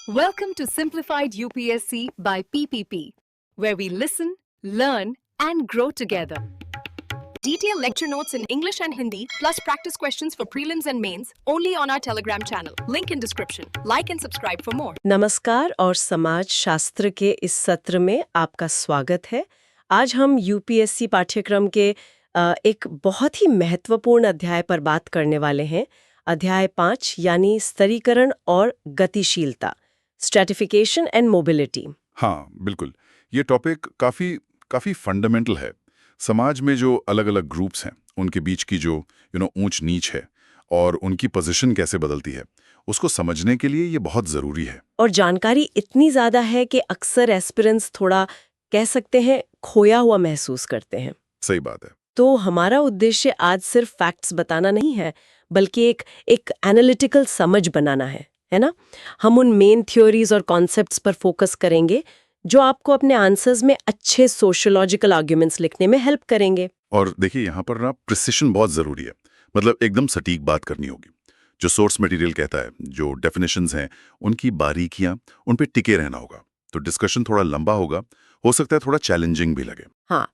Welcome to Simplified UPSC by PPP, where we listen, learn, and grow together. Detailed lecture notes in English and Hindi, plus practice questions for prelims and mains, only on our Telegram channel. Link in description. Like and subscribe for more. नमस्कार और समाज शास्त्र के इस सत्र में आपका स्वागत है। आज हम यूपीएससी पाठ्यक्रम के एक बहुत ही महत्वपूर्ण अध्याय पर बात करने वाले हैं। अध्याय 5 यानी स्तरीकरण और गतिशीलता, स्ट्रैटिफिकेशन एंड मोबिलिटी। हाँ, बिल्कुल। ये टॉपिक काफी फंडामेंटल है। समाज में जो अलग अलग ग्रुप्स हैं, उनके बीच की जो ऊंच नीच है और उनकी पोजीशन कैसे बदलती है, उसको समझने के लिए ये बहुत जरूरी है। और जानकारी इतनी ज्यादा है कि अक्सर एस्पिरेंट्स थोड़ा कह सकते हैं खोया हुआ महसूस करते हैं। सही बात है। तो हमारा उद्देश्य आज सिर्फ फैक्ट्स बताना नहीं है, बल्कि एक एनालिटिकल समझ बनाना है ना। हम उन मेन थ्योरीज और कॉन्सेप्ट्स पर फोकस करेंगे जो आपको अपने आंसर्स में अच्छे सोशियोलॉजिकल आर्ग्यूमेंट्स लिखने में हेल्प करेंगे। और देखिए, यहाँ पर ना प्रिसिशन बहुत जरूरी है। मतलब एकदम सटीक बात करनी होगी। जो सोर्स मटेरियल कहता है, जो डेफिनेशंस हैं, उनकी बारीकियां, उन पे टिके रहना होगा। तो डिस्कशन थोड़ा लंबा होगा, हो सकता है थोड़ा चैलेंजिंग भी लगे। हाँ,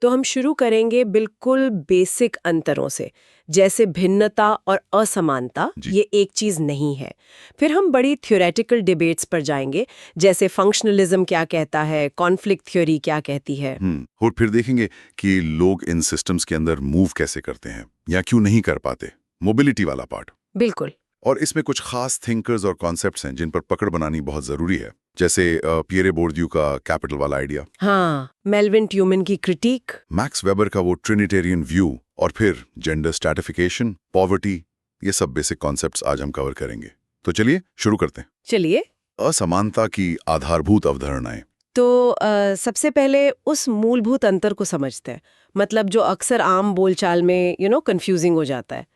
तो हम शुरू करेंगे बिल्कुल बेसिक अंतरों से, जैसे भिन्नता और असमानता ये एक चीज नहीं है। फिर हम बड़ी थ्योरेटिकल डिबेट्स पर जाएंगे, जैसे फंक्शनलिज्म क्या कहता है, कॉन्फ्लिक्ट थ्योरी क्या कहती है। और फिर देखेंगे कि लोग इन सिस्टम्स के अंदर मूव कैसे करते हैं या क्यों नहीं कर पाते, मोबिलिटी वाला पार्ट। बिल्कुल। और इसमें कुछ खास थिंकर्स और कॉन्सेप्ट्स हैं जिन पर पकड़ बनानी बहुत जरूरी है, जैसे पियरे बोर्डियू का कैपिटल वाला आइडिया। हाँ, मेल्विन ट्यूमन की क्रिटिक, मैक्स वेबर का वो ट्रिनिटेरियन व्यू, और फिर जेंडर स्ट्रैटिफिकेशन, पॉवर्टी, ये सब बेसिक कॉन्सेप्ट्स आज हम कवर करेंगे। तो चलिए शुरू करते हैं। चलिए। असमानता की आधारभूत अवधारणाएं। तो सबसे पहले उस मूलभूत अंतर को समझते हैं, मतलब जो अक्सर आम बोलचाल में कंफ्यूजिंग हो जाता है।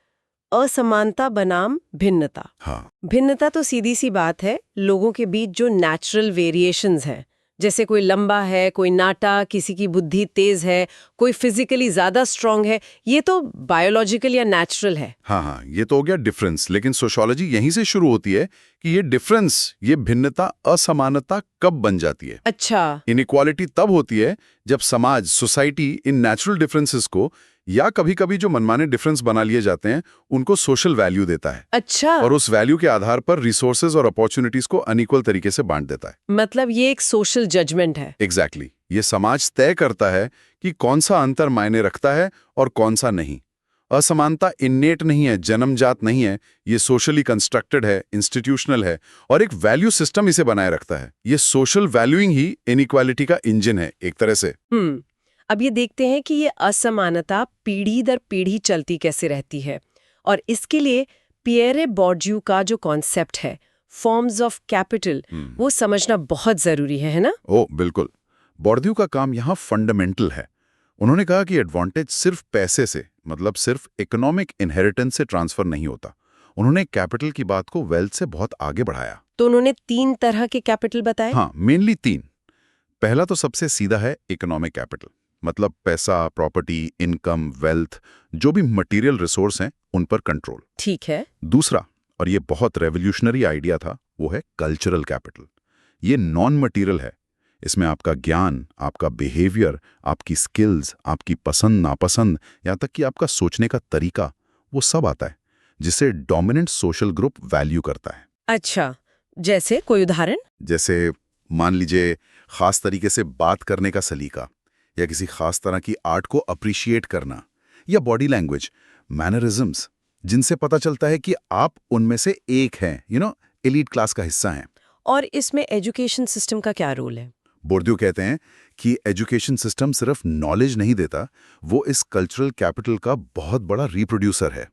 असमानता बनाम भिन्नता। हाँ, भिन्नता तो सीधी सी बात है, लोगों के बीच जो नेचुरल वेरिएशंस हैं, जैसे कोई लंबा है, कोई नाटा, किसी की बुद्धि तेज है, कोई फिजिकली ज्यादा स्ट्रांग है, ये तो बायोलॉजिकल या नेचुरल है। हाँ, ये तो हो गया डिफरेंस। लेकिन सोशियोलॉजी यहीं से शुरू होती है कि ये डिफरेंस, ये भिन्नता, असमानता कब बन जाती है। अच्छा। इनइक्वालिटी तब होती है जब समाज, सोसाइटी इन नेचुरल डिफरेंसेस को, या कभी कभी जो मनमाने डिफरेंस बना लिए जाते हैं, उनको सोशल वैल्यू देता है। अच्छा। और उस वैल्यू के आधार पर रिसोर्सेज और अपॉर्चुनिटीज को अनइक्वल तरीके से बांट देता है। मतलब ये एक सोशल जजमेंट है। एग्जैक्टली। ये समाज तय करता है कि कौन सा अंतर मायने रखता है और कौन सा नहीं। असमानता इन्नेट नहीं है, जन्मजात नहीं है, ये सोशली कंस्ट्रक्टेड है, इंस्टीट्यूशनल है, और एक वैल्यू सिस्टम इसे बनाए रखता है। ये सोशल वैल्यूइंग ही इनइक्वालिटी का इंजन है एक तरह से। अब ये देखते हैं कि ये असमानता पीढ़ी दर पीढ़ी चलती कैसे रहती है, और इसके लिए पियरे बोर्डियू का जो कॉन्सेप्ट है, फॉर्म्स ऑफ कैपिटल, वो समझना बहुत जरूरी है ना? ओ बिल्कुल। बोर्डियू का काम यहाँ फंडामेंटल है। उन्होंने कहा कि एडवांटेज सिर्फ पैसे से, मतलब सिर्फ इकोनॉमिक इनहेरिटेंस से ट्रांसफर नहीं होता। उन्होंने कैपिटल की बात को वेल्थ से बहुत आगे बढ़ाया। तो उन्होंने 3 तरह के कैपिटल बताए। हाँ, मेनली 3। पहला तो सबसे सीधा है इकोनॉमिक कैपिटल, मतलब पैसा, प्रॉपर्टी, इनकम, वेल्थ, जो भी मटेरियल रिसोर्स हैं, उन पर कंट्रोल। ठीक है। दूसरा, और ये बहुत रेवोल्यूशनरी आइडिया था, वो है कल्चरल कैपिटल। ये नॉन मटेरियल है। इसमें आपका ज्ञान, आपका बिहेवियर, आपकी स्किल्स, आपकी पसंद नापसंद, यहाँ तक कि आपका सोचने का तरीका, वो सब आता है, जिसे डोमिनेंट सोशल ग्रुप वैल्यू करता है। अच्छा, जैसे कोई उदाहरण? जैसे मान लीजिए खास तरीके से बात करने का सलीका, या किसी खास तरह की आर्ट को अप्रिशिएट करना, या बॉडी लैंग्वेज, मैनरिज्म्स, जिनसे पता चलता है कि आप उनमें से एक हैं, एलीट क्लास का हिस्सा हैं। और इसमें एजुकेशन सिस्टम का क्या रोल है? बोर्डियू कहते हैं कि एजुकेशन सिस्टम सिर्फ नॉलेज नहीं देता, वो इस कल्चरल कैपिटल का बहुत बड़ा रिप्रोड्यूसर है।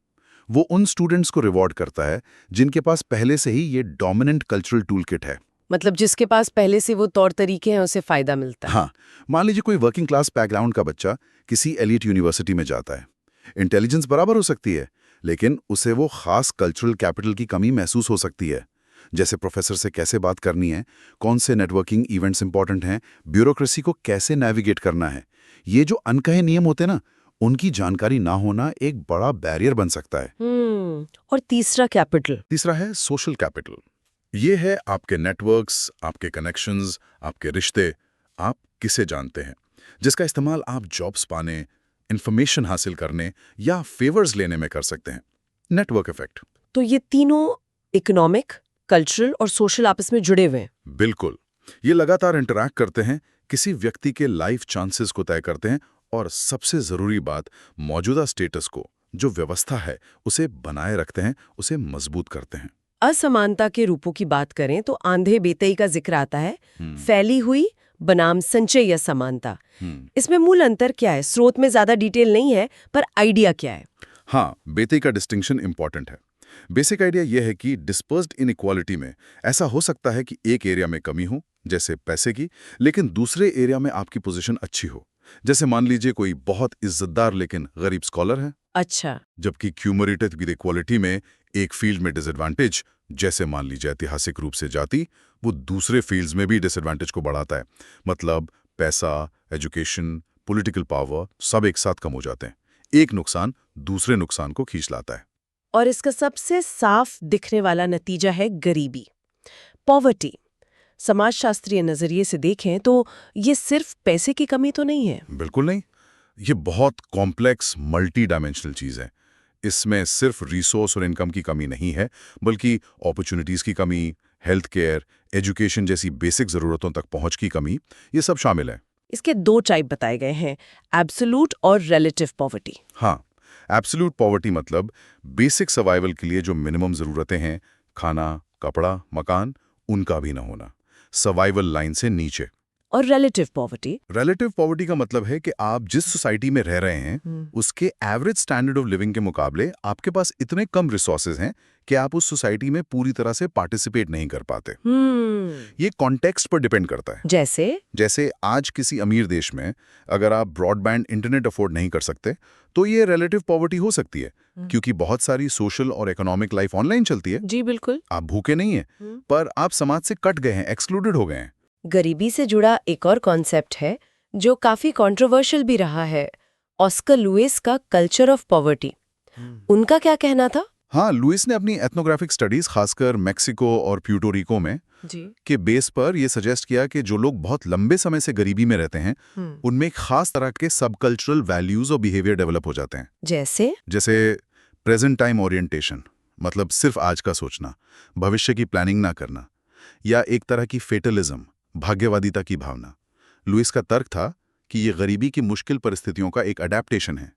वो उन स्टूडेंट्स को रिवॉर्ड करता है जिनके पास पहले से ही ये डोमिनेंट कल्चरल टूल किट है। मतलब जिसके पास पहले से वो तौर तरीके हैं, उसे फायदा मिलता है। हाँ, मान लीजिए कोई वर्किंग क्लास बैकग्राउंड का बच्चा किसी एलीट यूनिवर्सिटी में जाता है। इंटेलिजेंस बराबर हो सकती है, लेकिन उसे वो खास कल्चरल कैपिटल की कमी महसूस हो सकती है, जैसे प्रोफेसर से कैसे बात करनी है, कौन से नेटवर्किंग इवेंट्स इंपॉर्टेंट हैं, ब्यूरोक्रेसी को कैसे नेविगेट करना है। ये जो अनकहे नियम होते हैं ना, उनकी जानकारी ना होना एक बड़ा बैरियर बन सकता है। और तीसरा कैपिटल? तीसरा है सोशल कैपिटल। ये है आपके नेटवर्क्स, आपके कनेक्शंस, आपके रिश्ते, आप किसे जानते हैं, जिसका इस्तेमाल आप जॉब्स पाने, इंफॉर्मेशन हासिल करने या फेवर्स लेने में कर सकते हैं। Network effect. तो ये तीनों इकोनॉमिक, कल्चरल और सोशल आपस में जुड़े हुए हैं। बिल्कुल। ये लगातार इंटरैक्ट करते हैं, किसी व्यक्ति के लाइफ चांसेस को तय करते हैं और सबसे जरूरी बात, मौजूदा स्टेटस को, जो व्यवस्था है, उसे बनाए रखते हैं, उसे मजबूत करते हैं। असमानता के रूपों की बात करें तो आंधे बेतई का जिक्र आता है, फैली हुई बनाम संचय या समानता। इसमें मूल अंतर क्या है? स्रोत में ज्यादा डिटेल नहीं है, पर आइडिया क्या है? हाँ, बेटे का डिस्टिंक्शन इंपॉर्टेंट है। बेसिक आइडिया यह है कि डिस्पर्स्ड इनइक्वालिटी में ऐसा हो सकता है कि एक एरिया में कमी हो, जैसे पैसे की, लेकिन दूसरे एरिया में आपकी पोजीशन अच्छी हो। जैसे मान लीजिए कोई बहुत इज्जतदार लेकिन गरीब स्कॉलर है, अच्छा। जबकि क्यूमरेटिव इक्वालिटी में एक फील्ड में डिसएडवांटेज, जैसे मान लीजिए ऐतिहासिक रूप से जाति, वो दूसरे फील्ड्स में भी डिसएडवांटेज को बढ़ाता है। मतलब पैसा, एजुकेशन, पॉलिटिकल पावर सब एक साथ कम हो जाते हैं। एक नुकसान दूसरे नुकसान को खींच लाता है। और इसका सबसे साफ दिखने वाला नतीजा है गरीबी, पॉवर्टी। समाजशास्त्रीय नजरिए से देखें तो ये सिर्फ पैसे की कमी तो नहीं है। बिल्कुल नहीं, ये बहुत कॉम्प्लेक्स मल्टी डायमेंशनल चीज है। इसमें सिर्फ रिसोर्स और इनकम की कमी नहीं है, बल्कि अपॉर्चुनिटीज की कमी, हेल्थ केयर, एजुकेशन जैसी बेसिक जरूरतों तक पहुंच की कमी, ये सब शामिल है। इसके दो टाइप बताए गए हैं, एब्सोल्यूट और रिलेटिव पॉवर्टी। हाँ, एब्सोल्यूट पॉवर्टी मतलब बेसिक सर्वाइवल के लिए जो मिनिमम जरूरतें हैं, खाना, कपड़ा, मकान, उनका भी ना होना, सर्वाइवल लाइन से नीचे। और रिलेटिव पॉवर्टी? रिलेटिव पॉवर्टी का मतलब है कि आप जिस सोसाइटी में रह रहे हैं, उसके एवरेज स्टैंडर्ड ऑफ लिविंग के मुकाबले आपके पास इतने कम रिसोर्सेज हैं कि आप उस सोसाइटी में पूरी तरह से पार्टिसिपेट नहीं कर पाते। ये कॉन्टेक्स्ट पर डिपेंड करता है। जैसे आज किसी अमीर देश में अगर आप ब्रॉडबैंड इंटरनेट अफोर्ड नहीं कर सकते, तो ये रिलेटिव पॉवर्टी हो सकती है, क्योंकि बहुत सारी सोशल और इकोनॉमिक लाइफ ऑनलाइन चलती है। जी बिल्कुल। आप भूखे नहीं हैं, पर आप समाज से कट गए हैं, एक्सक्लूडेड हो गए हैं। गरीबी से जुड़ा एक और कॉन्सेप्ट है जो काफी कंट्रोवर्शियल भी रहा है, ऑस्कर लुइस का कल्चर ऑफ पॉवर्टी। उनका क्या कहना था? हाँ, लुइस ने अपनी एथनोग्राफिक स्टडीज खासकर मेक्सिको और प्यूर्टो में के बेस पर यह सजेस्ट किया कि जो लोग बहुत लंबे समय से गरीबी में रहते हैं, उनमें एक खास तरह के सब कल्चरल वैल्यूज और बिहेवियर डेवलप हो जाते हैं। जैसे प्रेजेंट टाइम ओरिएंटेशन, मतलब सिर्फ आज का सोचना, भविष्य की प्लानिंग ना करना, या एक तरह की फेटलिज्म, भाग्यवादिता की भावना। लुइस का तर्क था कि ये गरीबी की मुश्किल परिस्थितियों का एक अडेप्टेशन है,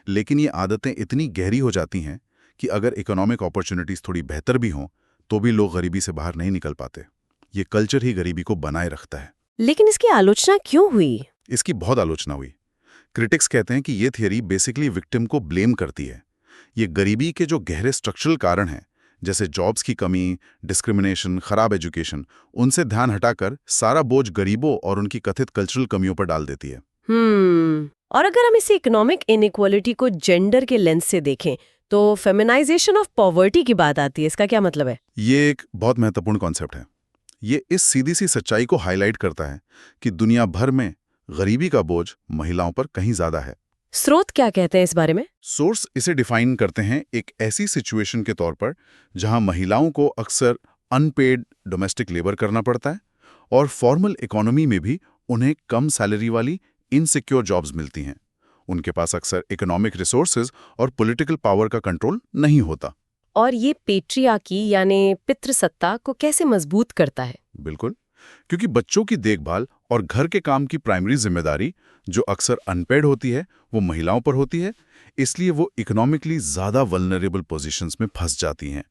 लेकिन ये आदतें इतनी गहरी हो जाती हैं कि अगर इकोनॉमिक अपॉर्चुनिटीज थोड़ी बेहतर भी हों, तो भी लोग गरीबी से बाहर नहीं निकल पाते। ये कल्चर ही गरीबी को बनाए रखता है। लेकिन इसकी आलोचना क्यों हुई? इसकी बहुत आलोचना हुई। क्रिटिक्स कहते हैं कि ये थियरी बेसिकली विक्टिम को ब्लेम करती है। ये गरीबी के जो गहरे स्ट्रक्चरल कारण हैं, जैसे जॉब्स की कमी, डिस्क्रिमिनेशन, खराब एजुकेशन, उनसे ध्यान हटाकर सारा बोझ गरीबों और उनकी कथित कल्चरल कमियों पर डाल देती है। और अगर हम इसे इकोनॉमिक इनइक्वालिटी को जेंडर के लेंस से देखें तो फेमिनाइजेशन ऑफ पॉवर्टी की बात आती है। इसका क्या मतलब है? ये एक बहुत महत्वपूर्ण कॉन्सेप्ट है। ये इस सीधी सी सच्चाई को हाईलाइट करता है कि दुनिया भर में गरीबी का बोझ महिलाओं पर कहीं ज्यादा है। स्रोत क्या कहते हैं इस बारे में? सोर्स इसे डिफाइन करते हैं एक ऐसी सिचुएशन के तौर पर जहां महिलाओं को अक्सर अनपेड डोमेस्टिक लेबर करना पड़ता है और फॉर्मल इकोनॉमी में भी उन्हें कम सैलरी वाली इनसिक्योर जॉब्स मिलती हैं। उनके पास अक्सर इकोनॉमिक रिसोर्सेज और पॉलिटिकल पावर का कंट्रोल नहीं होता। और ये पेट्रियार्की यानी पितृसत्ता को कैसे मजबूत करता है? बिल्कुल, क्योंकि बच्चों की देखभाल और घर के काम की प्राइमरी जिम्मेदारी, जो अक्सर अनपेड होती है, वो महिलाओं पर होती है। इसलिए वो इकोनॉमिकली ज्यादा वल्नरेबल पोजीशंस में फंस जाती हैं।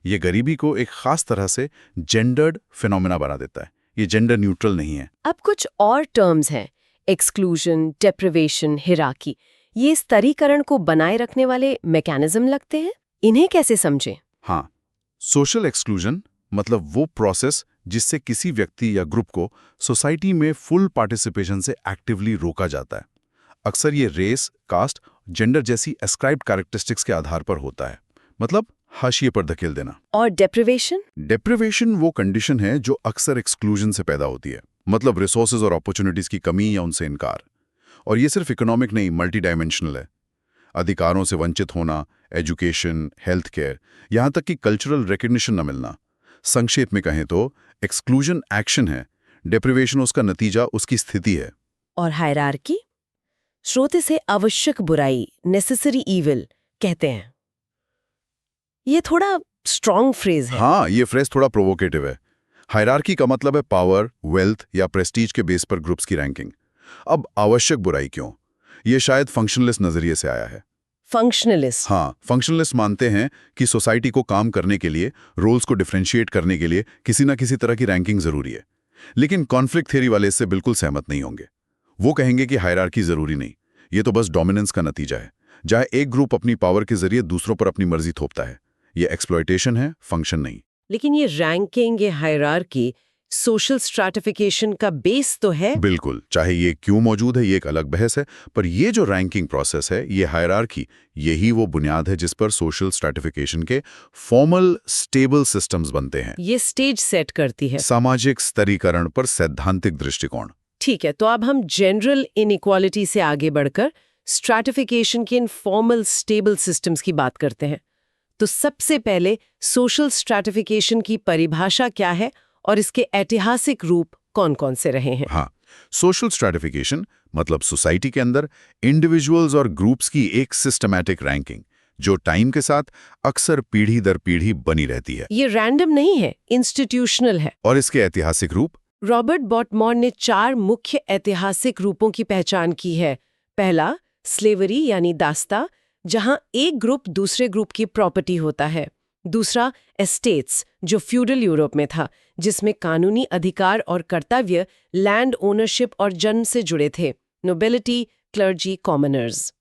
ये गरीबी को एक खास तरह से जेंडर्ड फिनोमेना बना देता है। ये जेंडर न्यूट्रल नहीं है। अब कुछ और टर्म्स हैं, एक्सक्लूजन, डेप्रिवेशन, हिराकी। ये स्तरीकरण को बनाए रखने वाले मैकेनिज्म लगते हैं। इन्हें कैसे समझें? हाँ, सोशल एक्सक्लूजन मतलब वो प्रोसेस जिससे किसी व्यक्ति या ग्रुप को सोसाइटी में फुल पार्टिसिपेशन से एक्टिवली रोका जाता है। अक्सर ये रेस, कास्ट, जेंडर जैसी एस्क्राइब्ड कैरेक्टरिस्टिक्स के आधार पर होता है, मतलब हाशिए पर धकेल देना। और डेप्रिवेशन? डेप्रिवेशन वो कंडीशन है जो अक्सर एक्सक्लूजन से पैदा होती है, मतलब रिसोर्सेज और अपॉर्चुनिटीज की कमी या उनसे इनकार। और ये सिर्फ इकोनॉमिक नहीं, मल्टी डायमेंशनल है। अधिकारों से वंचित होना, एजुकेशन, हेल्थ केयर, यहाँ तक कि कल्चरल रिकग्निशन न मिलना, संक्षेप में कहें तो एक्सक्लूजन एक्शन है, डेप्रिवेशन उसका नतीजा, उसकी स्थिति है। और हायरार्की श्रोते से आवश्यक बुराई, नेसेसरी ईविल कहते हैं। ये थोड़ा स्ट्रॉन्ग फ्रेज है। हाँ, ये फ्रेज थोड़ा प्रोवोकेटिव है। हायरार्की का मतलब है पावर, वेल्थ या प्रेस्टीज के बेस पर ग्रुप्स की रैंकिंग। अब आवश्यक बुराई क्यों? ये शायद फंक्शनलिस्ट नजरिए से आया है। फंक्शनलिस्ट? हाँ, फंक्शनलिस्ट मानते हैं कि सोसाइटी को काम करने के लिए, रोल्स को डिफरेंशिएट करने के लिए किसी न किसी तरह की रैंकिंग जरूरी है। लेकिन कॉन्फ्लिक्ट थ्योरी वाले इससे बिल्कुल सहमत नहीं होंगे। वो कहेंगे कि हायरार्की जरूरी नहीं, ये तो बस डोमिनेंस का नतीजा है, जहां एक ग्रुप अपनी पावर के जरिए दूसरों पर अपनी मर्जी थोपता है। ये एक्सप्लॉयटेशन है, फंक्शन नहीं। लेकिन ये रैंकिंग, ये हायरार्की सोशल स्ट्रैटिफिकेशन का बेस तो है। बिल्कुल, चाहे ये क्यों मौजूद है ये एक अलग बहस है, पर ये जो रैंकिंग प्रोसेस है, ये हायरार्की, यही वो बुनियाद है जिस पर सोशल स्ट्रैटिफिकेशन के फॉर्मल स्टेबल सिस्टम्स बनते हैं। ये स्टेज सेट करती है सामाजिक स्तरीकरण पर सैद्धांतिक दृष्टिकोण। ठीक है, तो अब हम जनरल इनइक्वालिटी से आगे बढ़कर स्ट्रैटिफिकेशन के इन फॉर्मल स्टेबल सिस्टम्स की बात करते हैं। तो सबसे पहले सोशल स्ट्रैटिफिकेशन की परिभाषा क्या है और इसके ऐतिहासिक रूप कौन-कौन से रहे हैं? हाँ, सोशल स्ट्रैटिफिकेशन मतलब सोसाइटी के अंदर इंडिविजुअल्स और ग्रुप्स की एक सिस्टमैटिक रैंकिंग, जो टाइम के साथ अक्सर पीढ़ी दर पीढ़ी बनी रहती है। ये रैंडम नहीं है, इंस्टीट्यूशनल है। और इसके ऐतिहासिक रूप? रॉबर्ट बॉटमोर ने 4 मुख्य ऐतिहासिक रूपों की पहचान की है। पहला, स्लेवरी यानी दास्ता, जहां एक ग्रुप दूसरे ग्रुप की प्रॉपर्टी होता है। दूसरा, एस्टेट्स, जो फ्यूडल यूरोप में था, जिसमें कानूनी अधिकार और कर्तव्य लैंड ओनरशिप और जन्म से जुड़े थे। Nobility, clergy, commoners.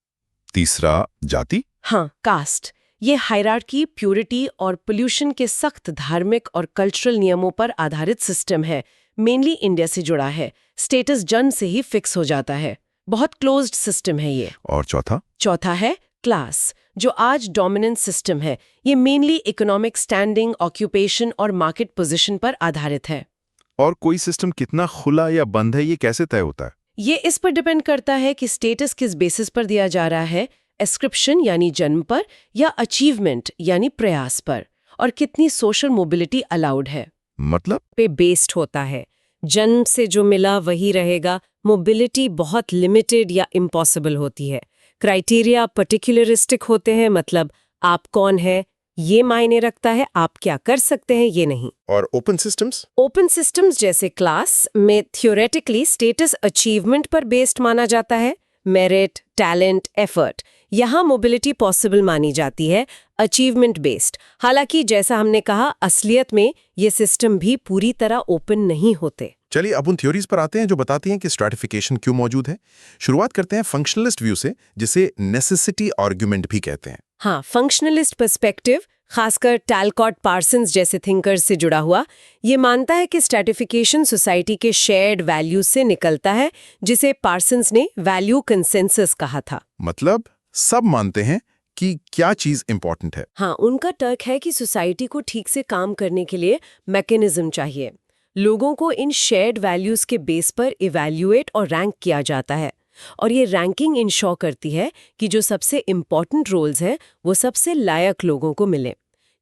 तीसरा, जाति? हाँ, कास्ट। ये हायरार्की, प्यूरिटी और पोल्यूशन के सख्त धार्मिक और कल्चरल नियमों पर आधारित सिस्टम है। मेनली इंडिया से जुड़ा है। स्टेटस जन्म से ही फिक्स हो जाता है। बहुत क्लोज्ड सिस्टम है ये। और चौथा? चौथा है क्लास, जो आज डोमिनेंट सिस्टम है। ये मेनली इकोनॉमिक स्टैंडिंग, ऑक्यूपेशन और मार्केट पोजीशन पर आधारित है। और कोई सिस्टम कितना खुला या बंद है, ये कैसे तय होता है? ये इस पर डिपेंड करता है कि स्टेटस किस बेसिस पर दिया जा रहा है, एस्क्रिप्शन यानी जन्म पर, या अचीवमेंट यानी प्रयास पर, और कितनी सोशल मोबिलिटी अलाउड है मतलब? पे बेस्ड होता है। जन्म से जो मिला वही रहेगा। मोबिलिटी बहुत लिमिटेड या इम्पॉसिबल होती है। क्राइटेरिया पर्टिकुलरिस्टिक होते हैं, मतलब आप कौन है ये मायने रखता है, आप क्या कर सकते हैं ये नहीं। और ओपन सिस्टम्स? ओपन सिस्टम्स जैसे क्लास में थियोरेटिकली स्टेटस अचीवमेंट पर बेस्ड माना जाता है। मेरिट, टैलेंट, एफर्ट, यहाँ मोबिलिटी पॉसिबल मानी जाती है, अचीवमेंट बेस्ड। हालांकि जैसा हमने कहा, असलियत में ये सिस्टम भी पूरी तरह ओपन नहीं होते। चलिए अब उन थ्योरीज पर आते हैं जो बताती हैं कि स्ट्रैटिफिकेशन क्यों मौजूद है। शुरुआत करते हैं फंक्शनलिस्ट व्यू से, जिसे नेसेसिटी आर्गुमेंट भी कहते हैं। हाँ, फंक्शनलिस्ट पर्सपेक्टिव, खासकर टैलकॉट पार्सन्स जैसे थिंकर्स से जुड़ा हुआ, ये मानता है कि स्ट्रैटिफिकेशन सोसाइटी के शेयर्ड वैल्यूज से निकलता है, जिसे पार्सन्स ने वैल्यू कंसेंसस कहा था। मतलब सब मानते हैं कि क्या चीज इंपॉर्टेंट है। हाँ, उनका तर्क है कि सोसाइटी को ठीक से काम करने के लिए मैकेनिज्म चाहिए। लोगों को इन शेयर्ड वैल्यूज के बेस पर इवैल्यूएट और रैंक किया जाता है, और ये रैंकिंग इंश्योर करती है कि जो सबसे इम्पॉर्टेंट रोल्स हैं वो सबसे लायक लोगों को मिले।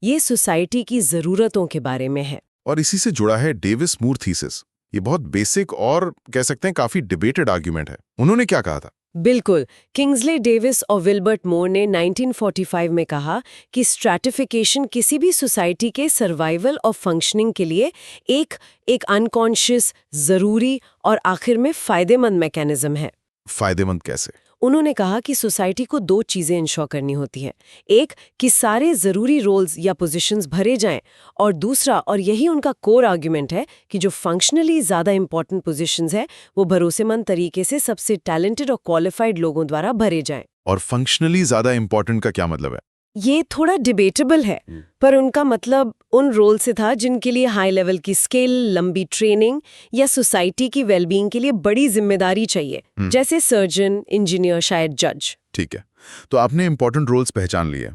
ये सोसाइटी की ज़रूरतों के बारे में है। और इसी से जुड़ा है डेविस मूर थीसिस। ये बहुत बेसिक और कह सकते हैं काफी डिबेटेड आर्ग्यूमेंट है। उन्होंने क्या कहा था? बिल्कुल, किंग्सले डेविस और विल्बर्ट मोर ने 1945 में कहा कि स्ट्रैटिफिकेशन किसी भी सोसाइटी के सर्वाइवल और फंक्शनिंग के लिए एक अनकॉन्शियस, ज़रूरी और आखिर में फ़ायदेमंद मैकेनिज्म है। फायदेमंद कैसे? उन्होंने कहा कि सोसाइटी को 2 चीजें इंश्योर करनी होती हैं। एक, कि सारे जरूरी रोल्स या पोजीशंस भरे जाएं, और दूसरा, और यही उनका कोर आर्गुमेंट है, कि जो फंक्शनली ज्यादा इंपॉर्टेंट पोजीशंस हैं वो भरोसेमंद तरीके से सबसे टैलेंटेड और क्वालिफाइड लोगों द्वारा भरे जाएं। और फंक्शनली ज्यादा इंपॉर्टेंट का क्या मतलब है? ये थोड़ा डिबेटेबल है, पर उनका मतलब उन रोल से था जिनके लिए हाई लेवल की स्किल, लंबी ट्रेनिंग या सोसाइटी की वेलबींग के लिए बड़ी जिम्मेदारी चाहिए, जैसे सर्जन, इंजीनियर, शायद जज। ठीक है, तो आपने इंपॉर्टेंट रोल्स पहचान लिए।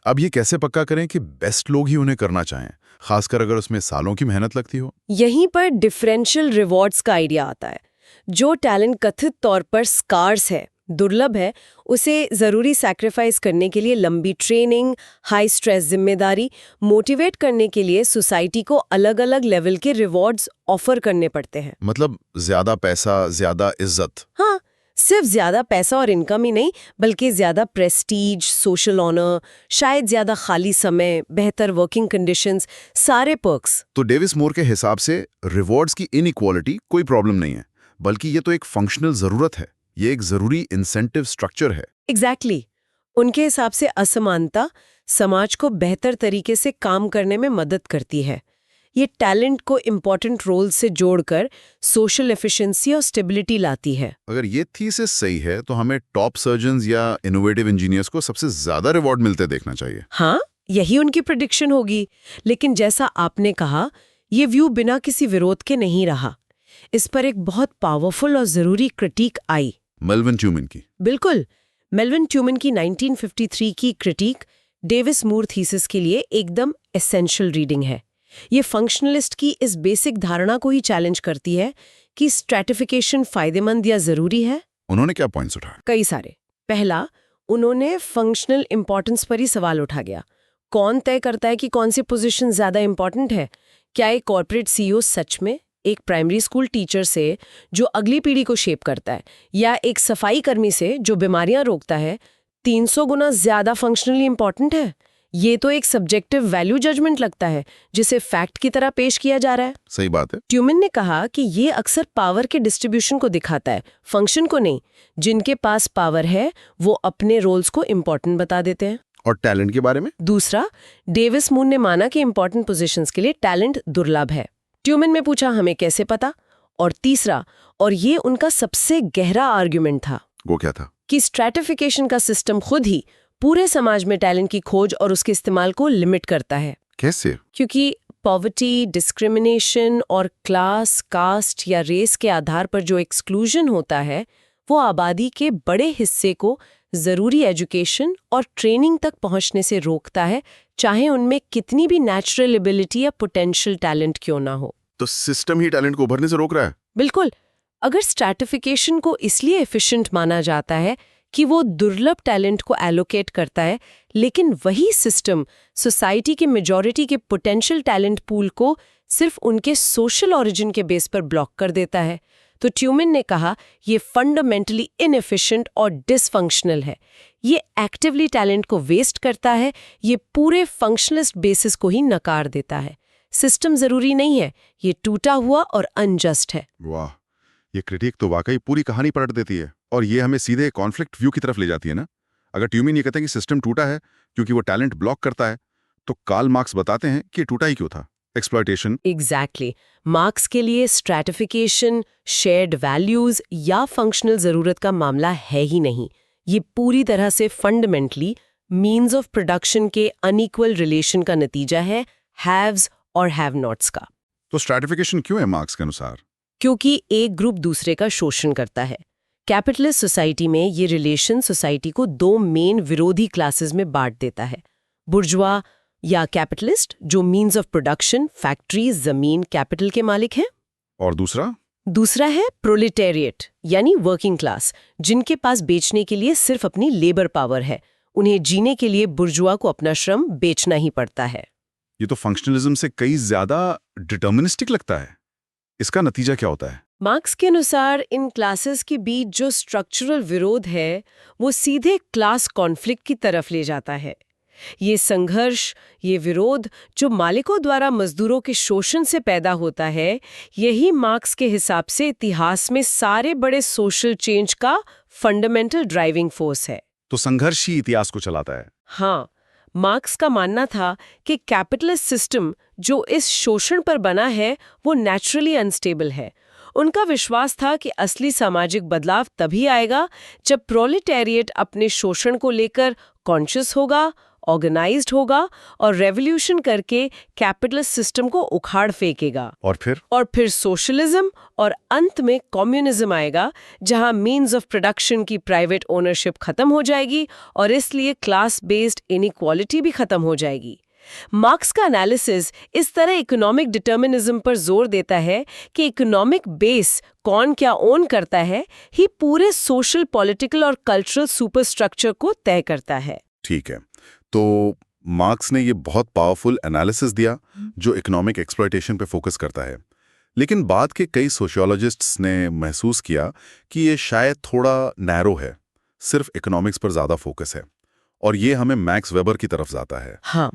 अब ये कैसे पक्का करें कि बेस्ट लोग ही उन्हें करना चाहें, खासकर अगर उसमें सालों की मेहनत लगती हो? यहीं पर डिफरेंशियल रिवॉर्ड्स का आइडिया आता है। जो टैलेंट कथित तौर पर स्कार्स है, दुर्लभ है, उसे ज़रूरी सैक्रिफाइस करने के लिए लंबी ट्रेनिंग, हाई स्ट्रेस जिम्मेदारी, मोटिवेट करने के लिए सोसाइटी को अलग-अलग लेवल के रिवॉर्ड्स ऑफर करने पड़ते हैं। मतलब ज्यादा पैसा, ज्यादा इज्जत। हाँ, सिर्फ ज्यादा पैसा और इनकम ही नहीं, बल्कि ज्यादा प्रेस्टीज, सोशल ऑनर, शायद ज्यादा खाली समय, बेहतर वर्किंग कंडीशंस, सारे पर्क्स। तो डेविस मोर के हिसाब से रिवॉर्ड्स की इनइक्वालिटी कोई प्रॉब्लम नहीं है, बल्कि ये तो एक फंक्शनल जरूरत है। ये एक जरूरी इंसेंटिव स्ट्रक्चर है। एग्जैक्टली। उनके हिसाब से असमानता समाज को बेहतर तरीके से काम करने में मदद करती है। ये टैलेंट को इम्पोर्टेंट रोल से जोड़कर सोशल एफिशिएंसी और स्टेबिलिटी लाती है। अगर ये थीसिस सही है तो हमें टॉप सर्जन्स या इनोवेटिव इंजीनियर्स को सबसे ज्यादा रिवॉर्ड मिलते देखना चाहिए। हाँ, यही उनकी प्रेडिक्शन होगी। लेकिन जैसा आपने कहा, ये व्यू बिना किसी विरोध के नहीं रहा। इस पर एक बहुत पावरफुल और जरूरी क्रिटिक आई। मेल्विन ट्यूमन की। बिल्कुल। मेल्विन ट्यूमन की 1953 की क्रिटिक डेविस मूर थीसिस के लिए एकदम एसेंशियल रीडिंग है। ये फंक्शनलिस्ट की इस बेसिक धारणा को ही चैलेंज करती है कि स्ट्रैटिफिकेशन फायदेमंद या जरूरी है। उन्होंने क्या पॉइंट्स उठाए? कई सारे। पहला, उन्होंने फंक्शनल इंपॉर्टेंस पर ही सवाल उठा गया। कौन तय करता है कि कौन सी पोजीशन ज्यादा इंपॉर्टेंट है? क्या एक कॉर्पोरेट सीईओ सच में एक प्राइमरी स्कूल टीचर से जो अगली पीढ़ी को शेप करता है, या एक सफाई कर्मी से जो बीमारियां रोकता है, 300 गुना ज्यादा फंक्शनली इंपॉर्टेंट है? ये तो एक सब्जेक्टिव वैल्यू जजमेंट लगता है, जिसे फैक्ट की तरह पेश किया जा रहा है। सही बात है। ट्यूमन ने कहा कि ये अक्सर पावर के डिस्ट्रीब्यूशन को दिखाता है, फंक्शन को नहीं। जिनके पास पावर है वो अपने रोल्स को इम्पोर्टेंट बता देते हैं। और टैलेंट के बारे में? दूसरा, डेविस मूर ने माना कि इंपॉर्टेंट पोजीशंस के लिए टैलेंट दुर्लभ है। ट्यूमन में पूछा, हमें कैसे पता? और तीसरा, और ये उनका सबसे गहरा आर्ग्यूमेंट था, वो क्या था? कि स्ट्रैटिफिकेशन का सिस्टम खुद ही पूरे समाज में टैलेंट की खोज और उसके इस्तेमाल को लिमिट करता है। कैसे? क्योंकि पॉवर्टी, डिस्क्रिमिनेशन और क्लास, कास्ट या रेस के आधार पर जो एक्सक्लूजन होता है, वो आबादी के बड़े हिस्से को जरूरी एजुकेशन और ट्रेनिंग तक पहुंचने से रोकता है, चाहे उनमें कितनी भी नेचुरल एबिलिटी या पोटेंशियल टैलेंट क्यों ना हो। तो सिस्टम ही टैलेंट को उभरने से रोक रहा है? बिल्कुल। अगर स्ट्रैटिफिकेशन को इसलिए एफिशिएंट माना जाता है कि वो दुर्लभ टैलेंट को एलोकेट करता है, लेकिन वही सिस्टम सोसाइटी के मेजॉरिटी के पोटेंशियल टैलेंट पूल को सिर्फ उनके सोशल ओरिजिन के बेस पर ब्लॉक कर देता है, तो ट्यूमन ने कहा ये फंडामेंटली इनएफिशिएंट और डिसफंक्शनल है। ये एक्टिवली टैलेंट को वेस्ट करता है, ये पूरे फंक्शनलिस्ट बेसिस को ही नकार देता है। सिस्टम जरूरी नहीं है, ये टूटा हुआ और अनजस्ट है। वाह, ये क्रिटिक तो वाकई पूरी कहानी पलट देती है, और ये हमें सीधे कॉन्फ्लिक्ट व्यू की तरफ ले जाती है ना। अगर ट्यूमन ये कहते हैं कि सिस्टम टूटा है क्योंकि वो टैलेंट ब्लॉक करता है, तो कार्ल मार्क्स बताते हैं कि टूटा ही क्यों था? एक्सप्लॉयटेशन। एग्जैक्टली। मार्क्स के लिए स्ट्रैटिफिकेशन, शेयर्ड वैल्यूज या फंक्शनल जरूरत का मामला है ही नहीं। ये पूरी तरह से फंडामेंटली मीन्स ऑफ प्रोडक्शन के अनइक्वल रिलेशन का नतीजा है, हैव्स और हैव नॉट्स का। तो स्ट्रैटिफिकेशन क्यों है मार्क्स के अनुसार? क्योंकि एक ग्रुप दूसरे का शोषण करता है। कैपिटलिस्ट सोसाइटी में ये रिलेशन सोसाइटी को दो मेन विरोधी क्लासेस में बांट देता है। बुर्जुआ या कैपिटलिस्ट, जो मीन्स ऑफ प्रोडक्शन, फैक्ट्रीज, जमीन, कैपिटल के मालिक हैं। और दूसरा है प्रोलेटेरिएट यानी वर्किंग क्लास, जिनके पास बेचने के लिए सिर्फ अपनी लेबर पावर है। उन्हें जीने के लिए बुर्जुआ को अपना श्रम बेचना ही पड़ता है। ये तो फंक्शनलिज्म से कई ज्यादा डिटर्मिनिस्टिक लगता है। इसका नतीजा क्या होता है? मार्क्स के अनुसार इन क्लासेस के बीच जो स्ट्रक्चरल विरोध है, वो सीधे क्लास कॉन्फ्लिक्ट की तरफ ले जाता है। ये संघर्ष, ये विरोध जो मालिकों द्वारा मजदूरों के शोषण से पैदा होता है, यही मार्क्स के हिसाब से इतिहास में सारे बड़े सोशल चेंज का फंडामेंटल ड्राइविंग फोर्स है। तो संघर्ष ही इतिहास को चलाता है। हाँ, मार्क्स का मानना था कि कैपिटलिस्ट सिस्टम जो इस शोषण पर बना है, वो नेचुरली अनस्टेबल है। उनका विश्वास था कि असली सामाजिक बदलाव तभी आएगा जब प्रोलेटेरिएट अपने शोषण को लेकर कॉन्शियस होगा, ऑर्गेनाइज्ड होगा और रेवोल्यूशन करके कैपिटलिस्ट सिस्टम को उखाड़ फेंकेगा। और फिर सोशलिज्म और अंत में कम्युनिज्म आएगा, जहां मीन्स ऑफ प्रोडक्शन की प्राइवेट ओनरशिप खत्म हो जाएगी और इसलिए क्लास बेस्ड इनइक्वालिटी भी खत्म हो जाएगी। मार्क्स का एनालिसिस इस तरह इकोनॉमिक डिटर्मिनिज्म पर जोर देता है कि इकोनॉमिक बेस कौन क्या ओन करता है ही पूरे सोशल, पॉलिटिकल और कल्चरल सुपरस्ट्रक्चर को तय करता है। ठीक है, तो मार्क्स ने ये बहुत पावरफुल एनालिसिस दिया जो इकोनॉमिक एक्सप्लॉयटेशन पे फोकस करता है। लेकिन बाद के कई सोशियोलॉजिस्ट्स ने महसूस किया कि ये शायद थोड़ा नैरो है, सिर्फ इकोनॉमिक्स पर ज़्यादा फोकस है, और ये हमें मैक्स वेबर की तरफ जाता है। हाँ,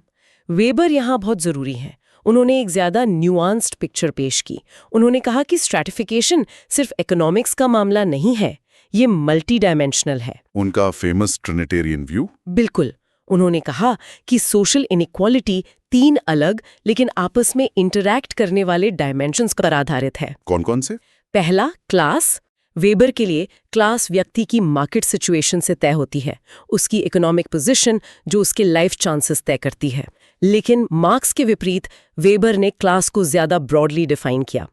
वेबर यहाँ बहुत जरूरी है। उन्होंने एक ज्यादा न्यूआंस्ड पिक्चर पेश की। उन्होंने कहा कि स्ट्रैटिफिकेशन सिर्फ इकोनॉमिक्स का मामला नहीं है, ये मल्टी डायमेंशनल है। उनका फेमस ट्रिनिटेरियन व्यू। बिल्कुल। उन्होंने कहा कि सोशल इनइक्वालिटी 3 अलग लेकिन आपस में इंटरैक्ट करने वाले डायमेंशंस पर आधारित है। कौन कौन से? पहला, क्लास। वेबर के लिए क्लास व्यक्ति की मार्केट सिचुएशन से तय होती है, उसकी इकोनॉमिक पोजीशन जो उसके लाइफ चांसेस तय करती है। लेकिन मार्क्स के विपरीत वेबर ने क्लास को ज्यादा ब्रॉडली डिफाइन किया।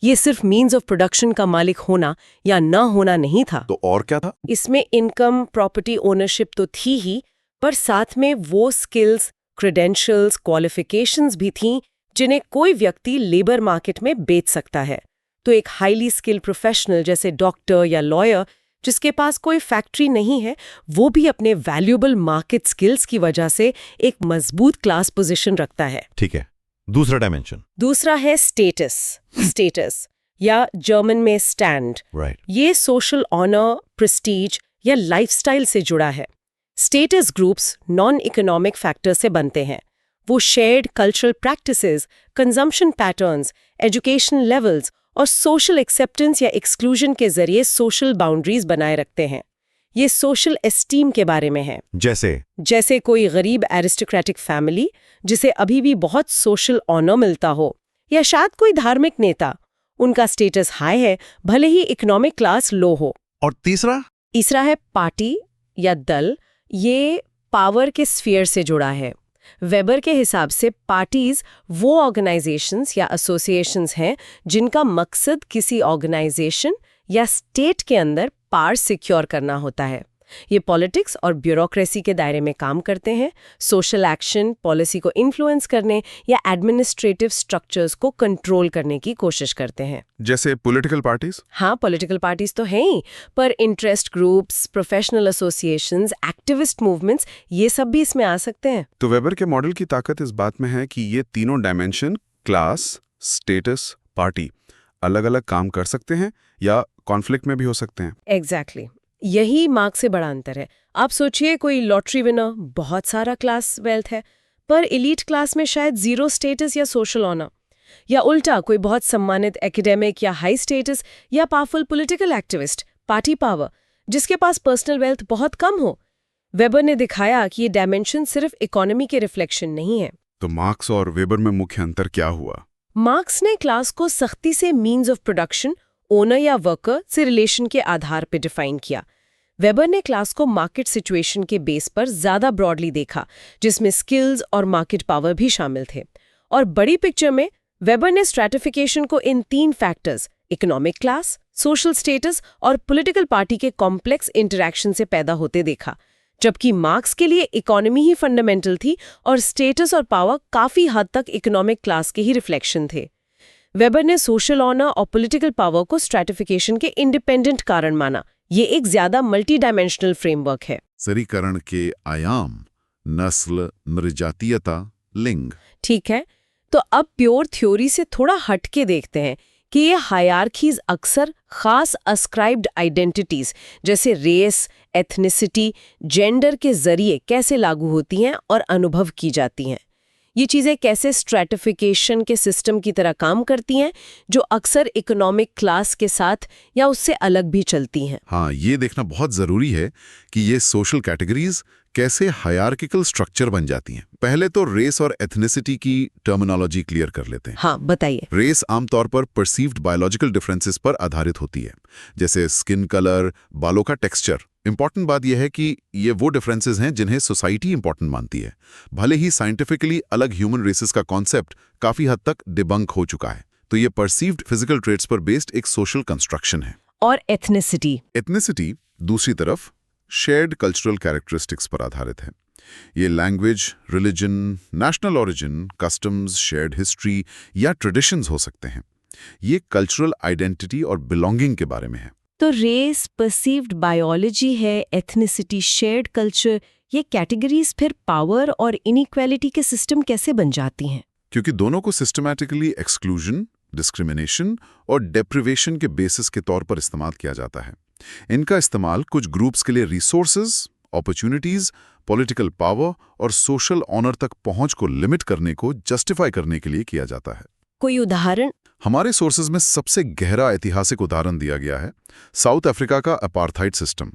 ये सिर्फ मीन्स ऑफ प्रोडक्शन का मालिक होना या न होना नहीं था। तो और क्या था? इसमें इनकम, प्रॉपर्टी ओनरशिप तो थी ही, पर साथ में वो स्किल्स, क्रेडेंशियल्स, क्वालिफिकेशंस भी थीं जिन्हें कोई व्यक्ति लेबर मार्केट में बेच सकता है। तो एक हाईली स्किल्ड प्रोफेशनल जैसे डॉक्टर या लॉयर जिसके पास कोई फैक्ट्री नहीं है, वो भी अपने वैल्यूएबल मार्केट स्किल्स की वजह से एक मजबूत क्लास पोजीशन रखता है। ठीक है, दूसरा डायमेंशन। दूसरा है स्टेटस या जर्मन में स्टैंड। राइट। ये सोशल ऑनर, प्रेस्टीज या लाइफस्टाइल से जुड़ा है। Status groups non economic factor से बनते हैं। वो shared cultural practices, consumption patterns, education levels और सोशल एक्सेप्टेंस या एक्सक्लूजन के जरिए सोशल बाउंड्रीज बनाए रखते हैं। ये सोशल एस्टीम के बारे में है। जैसे कोई गरीब एरिस्टोक्रेटिक फैमिली जिसे अभी भी बहुत सोशल ऑनर मिलता हो, या शायद कोई धार्मिक नेता, उनका स्टेटस हाई है भले ही इकोनॉमिक क्लास लो हो। और तीसरा है पार्टी या दल। ये पावर के स्फीयर से जुड़ा है। वेबर के हिसाब से पार्टीज वो ऑर्गेनाइजेशंस या एसोसिएशंस हैं जिनका मकसद किसी ऑर्गेनाइजेशन या स्टेट के अंदर पावर सिक्योर करना होता है। ये पॉलिटिक्स और ब्यूरोक्रेसी के दायरे में काम करते हैं, सोशल एक्शन, पॉलिसी को इन्फ्लुएंस करने या एडमिनिस्ट्रेटिव स्ट्रक्चर्स को कंट्रोल करने की कोशिश करते हैं। जैसे पॉलिटिकल पार्टीज? हाँ, पॉलिटिकल पार्टीज तो हैं ही, पर interest groups, professional associations, activist movements, ये सब भी इसमें आ सकते हैं। तो वेबर के मॉडल की ताकत इस बात में है कि ये तीनों डायमेंशन, क्लास, स्टेटस, पार्टी, अलग-अलग काम कर सकते हैं या कॉन्फ्लिक्ट में भी हो सकते हैं। एग्जैक्टली। यही मार्क्स से बड़ा अंतर है। आप सोचिए, कोई लॉटरी विनर, बहुत सारा क्लास वेल्थ है, पर एलीट क्लास में शायद 0 स्टेटस या सोशल ऑनर, या उल्टा कोई बहुत सम्मानित एकेडमिक या हाई स्टेटस या powerful political activist, party power, जिसके पास पर्सनल वेल्थ बहुत कम हो। वेबर ने दिखाया कि ये डायमेंशन सिर्फ इकोनॉमी के रिफ्लेक्शन नहीं है। तो मार्क्स और वेबर में मुख्य अंतर क्या हुआ? मार्क्स ने क्लास को सख्ती से मीन्स ऑफ प्रोडक्शन, ओनर या वर्कर से रिलेशन के आधार पर डिफाइन किया। वेबर ने क्लास को मार्केट सिचुएशन के बेस पर ज्यादा ब्रॉडली देखा, जिसमें स्किल्स और मार्केट पावर भी शामिल थे। और बड़ी पिक्चर में वेबर ने स्ट्रैटिफिकेशन को इन 3 factors, economic class, social status और पॉलिटिकल पार्टी के कॉम्प्लेक्स इंटरैक्शन से पैदा होते देखा, जबकि मार्क्स के लिए इकोनॉमी ही फंडामेंटल थी और स्टेटस और पावर काफी हद तक इकोनॉमिक क्लास के ही रिफ्लेक्शन थे। वेबर ने सोशल ऑनर और पॉलिटिकल पावर को स्ट्रैटिफिकेशन के इंडिपेंडेंट कारण माना। ये एक ज्यादा मल्टी डायमेंशनल फ्रेमवर्क है। शहरीकरण के आयाम, नस्ल, नृजातीयता, लिंग। ठीक है, तो अब प्योर थ्योरी से थोड़ा हट के देखते हैं कि ये हायरार्कीज अक्सर खास अस्क्राइब्ड आइडेंटिटीज जैसे रेस, एथनिसिटी, जेंडर के जरिए कैसे लागू होती हैं और अनुभव की जाती हैं। ये चीज़ें कैसे स्ट्रैटिफिकेशन के सिस्टम की तरह काम करती हैं, जो अक्सर इकोनॉमिक क्लास के साथ या उससे अलग भी चलती हैं। हाँ, ये देखना बहुत जरूरी है कि ये सोशल कैटेगरीज कैसे हायरार्किकल स्ट्रक्चर बन जाती हैं। पहले तो रेस और एथनिसिटी की टर्मिनोलॉजी क्लियर कर लेते हैं। हाँ, बताइए। रेस आमतौर पर परसीव्ड बायोलॉजिकल डिफरेंसेस पर आधारित होती है, जैसे स्किन कलर, बालों का टेक्सचर। इंपॉर्टेंट बात यह है कि ये वो डिफरेंसेस हैं जिन्हें सोसाइटी इंपॉर्टेंट मानती है, भले ही साइंटिफिकली अलग ह्यूमन रेसेस का कॉन्सेप्ट काफी हद तक डिबंक हो चुका है। तो ये परसीव्ड फिजिकल ट्रेट्स पर बेस्ड एक सोशल कंस्ट्रक्शन है। और एथनिसिटी दूसरी तरफ शेयर्ड कल्चरल कैरेक्टरिस्टिक्स पर आधारित है। ये language, religion, national origin, customs, shared history या ट्रेडिशंस हो सकते हैं। ये कल्चरल आइडेंटिटी और बिलोंगिंग के बारे में है। तो रेस, परसीव्ड बायोलॉजी है, एथनिसिटी, शेयर्ड कल्चर, ये कैटेगरीज फिर पावर और इनइक्वालिटी के सिस्टम कैसे बन जाती हैं? क्योंकि दोनों को सिस्टमैटिकली एक्सक्लूजन, डिस्क्रिमिनेशन और डेप्रिवेशन के बेसिस के तौर पर इस्तेमाल किया जाता है। इनका इस्तेमाल कुछ ग्रुप्स के लिए रिसोर्सेज, अपॉर्चुनिटीज, पॉलिटिकल पावर और सोशल ऑनर तक पहुंच को लिमिट करने को जस्टिफाई करने के लिए किया जाता है। कोई उदाहरण? हमारे सोर्सेज में सबसे गहरा ऐतिहासिक उदाहरण दिया गया है साउथ अफ्रीका का अपार्थाइड सिस्टम।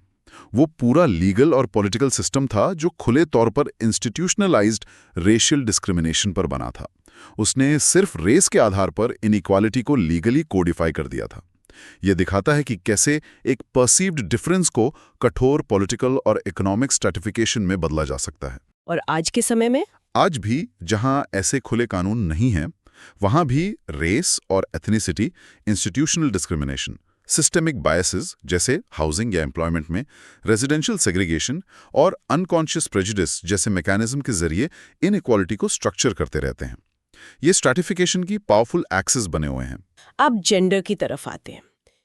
वो पूरा लीगल और पॉलिटिकल सिस्टम था जो खुले तौर पर इंस्टीट्यूशनलाइज्ड रेशियल डिस्क्रिमिनेशन पर बना था। उसने सिर्फ रेस के आधार पर इनइक्वालिटी को लीगली कोडिफाई कर दिया था। यह दिखाता है कि कैसे एक परसीव्ड डिफरेंस को कठोर पॉलिटिकल और इकोनॉमिक स्ट्रैटिफिकेशन में बदला जा सकता है। और आज के समय में? आज भी जहां ऐसे खुले कानून नहीं हैं, वहां भी रेस और ethnicity, institutional discrimination, systemic biases जैसे हाउसिंग या एम्प्लॉयमेंट में, रेजिडेंशियल सेग्रीगेशन और अनकॉन्शियस प्रेजुडिस जैसे मैकेनिज्म के जरिए इनइक्वालिटी को स्ट्रक्चर करते रहते हैं। ये स्ट्रैटिफिकेशन की पावरफुल एक्सेस बने हुए हैं। अब जेंडर की तरफ आते हैं।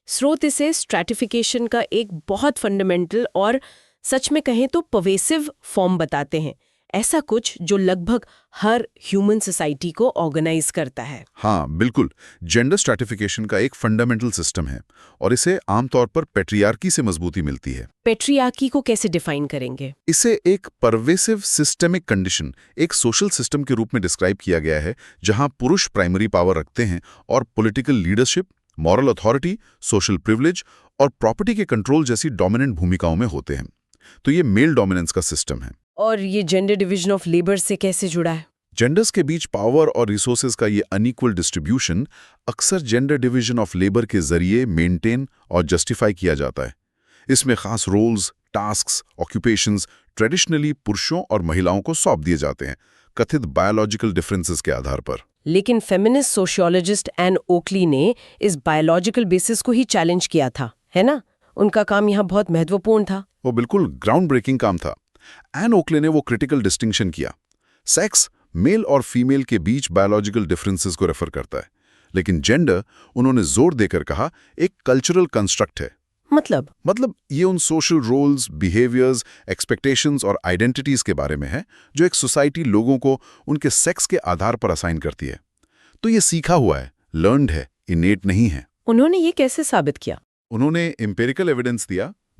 स्रोत इसे स्ट्रैटिफिकेशन का एक बहुत फंडामेंटल और सच में कहें तो पर्वेसिव फॉर्म बताते हैं, ऐसा कुछ जो लगभग हर ह्यूमन सोसाइटी को ऑर्गेनाइज करता है। हाँ बिल्कुल, जेंडर स्ट्रैटिफिकेशन का एक फंडामेंटल सिस्टम है और इसे आमतौर पर पेट्रियार्की से मजबूती मिलती है। पेट्रियार्की को कैसे डिफाइन करेंगे? इसे एक परवेसिव सिस्टेमिक कंडीशन, एक सोशल सिस्टम के रूप में डिस्क्राइब किया गया है जहां पुरुष प्राइमरी पावर रखते हैं और political leadership, moral authority, social privilege और प्रॉपर्टी के कंट्रोल जैसी डोमिनेंट भूमिकाओं में होते हैं। तो ये मेल डोमिनेंस का सिस्टम है। और ये जेंडर डिवीजन ऑफ लेबर से कैसे जुड़ा है? जेंडर्स के बीच पावर और रिसोर्सेज का ये अनइक्वल डिस्ट्रीब्यूशन अक्सर जेंडर डिवीजन ऑफ लेबर के जरिए मेंटेन और जस्टिफाई किया जाता है। इसमें खास रोल्स, टास्क्स, ऑक्यूपेशंस ट्रेडिशनली पुरुषों और महिलाओं को सौंप दिए जाते हैं, कथित बायोलॉजिकल डिफरेंसेस के आधार पर। लेकिन फेमिनिस्ट सोशियोलॉजिस्ट एन ओकली ने इस बायोलॉजिकल बेसिस को ही चैलेंज किया था, है ना? उनका काम यहाँ बहुत महत्वपूर्ण था। वो बिल्कुल ग्राउंड ब्रेकिंग काम था। एन ओकले ने वो क्रिटिकल डिस्टिंक्शन किया। सेक्स मेल और फीमेल के बीच बायोलॉजिकल डिफरेंसेस को रेफर करता है, लेकिन जेंडर उन्होंने जोर देकर कहा एक कल्चरल कंस्ट्रक्ट है। मतलब ये उन सोशल रोल्स, बिहेवियर्स, एक्सपेक्टेशंस और आइडेंटिटीज के बारे में है जो एक सोसाइटी लोगों को उनके सेक्स के आधार पर असाइन करती है। तो ये सीखा हुआ है, लर्नड है, इनेट नहीं है। उन्होंने ये कैसे साबित किया? उन्होंने एम्पिरिकल एविडेंस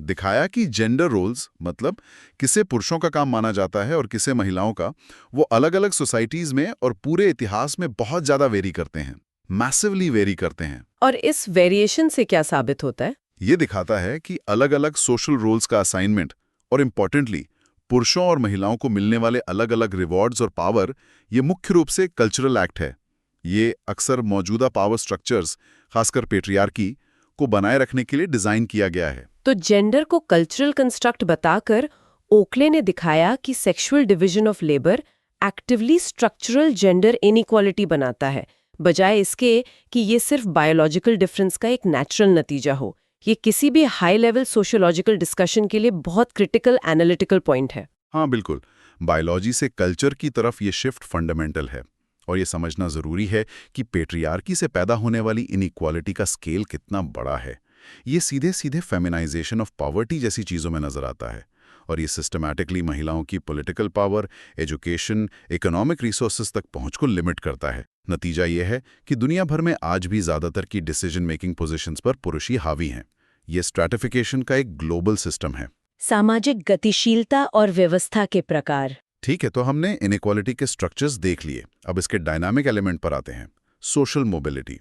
दिखाया कि जेंडर रोल्स, मतलब किसे पुरुषों का काम माना जाता है और किसे महिलाओं का, वो अलग-अलग सोसाइटीज में और पूरे इतिहास में बहुत ज्यादा वेरी करते हैं, मैसिवली वेरी करते हैं। और इस वेरिएशन से क्या साबित होता है? ये दिखाता है कि अलग-अलग सोशल रोल्स का असाइनमेंट और इम्पोर्टेंटली पुरुषों और महिलाओं को मिलने वाले अलग-अलग रिवॉर्ड्स और पावर, ये मुख्य रूप से कल्चरल एक्ट है। ये अक्सर मौजूदा पावर स्ट्रक्चर्स, खासकर पेट्रियार्की, को बनाए रखने के लिए डिजाइन किया गया है। तो जेंडर को कल्चरल कंस्ट्रक्ट बताकर ओकले ने दिखाया कि sexual division of labour actively structural gender inequality बनाता है, बजाय इसके कि ये सिर्फ बायोलॉजिकल डिफरेंस का एक नेचुरल नतीजा हो। ये किसी भी हाई लेवल सोशियोलॉजिकल डिस्कशन के लिए बहुत क्रिटिकल एनालिटिकल पॉइंट है। हाँ बिल्कुल, बायोलॉजी से कल्चर की तरफ ये शिफ्ट फंडामेंटल है और ये समझना जरूरी है कि पेट्रियार्की से पैदा होने वाली इनइक्वालिटी का स्केल कितना बड़ा है। ये सीधे सीधे फेमिनाइजेशन ऑफ पॉवर्टी जैसी चीज़ों में नजर आता है और ये सिस्टमैटिकली महिलाओं की political power, education, economic resources तक पहुंच को लिमिट करता है। नतीजा ये है कि दुनिया भर में आज भी ज़्यादातर की डिसीजन मेकिंग पोजीशंस पर पुरुष ही हावी हैं। ये स्ट्रैटिफिकेशन का एक ग्लोबल सिस्टम है। सामाजिक गतिशीलता और व्यवस्था के प्रकार। ठीक है, तो हमने इनइक्वालिटी के स्ट्रक्चर्स देख लिए। अब इसके डायनामिक एलिमेंट पर आते हैं। सोशल मोबिलिटी,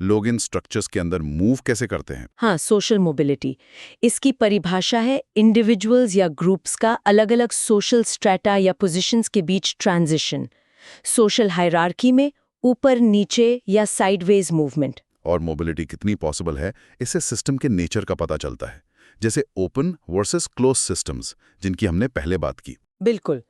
लोग इन स्ट्रक्चर्स के अंदर मूव कैसे करते हैं। हाँ, सोशल मोबिलिटी, इसकी परिभाषा है इंडिविजुअल्स या ग्रुप्स का अलग-अलग सोशल स्ट्रेटा या पोजीशंस के बीच ट्रांजिशन, सोशल हायरार्की में ऊपर नीचे या साइडवेज मूवमेंट। और मोबिलिटी कितनी पॉसिबल है, इससे सिस्टम के नेचर का पता चलता है, जैसे ओपन वर्सेस क्लोज सिस्टम्स, जिनकी हमने पहले बात की। बिल्कुल,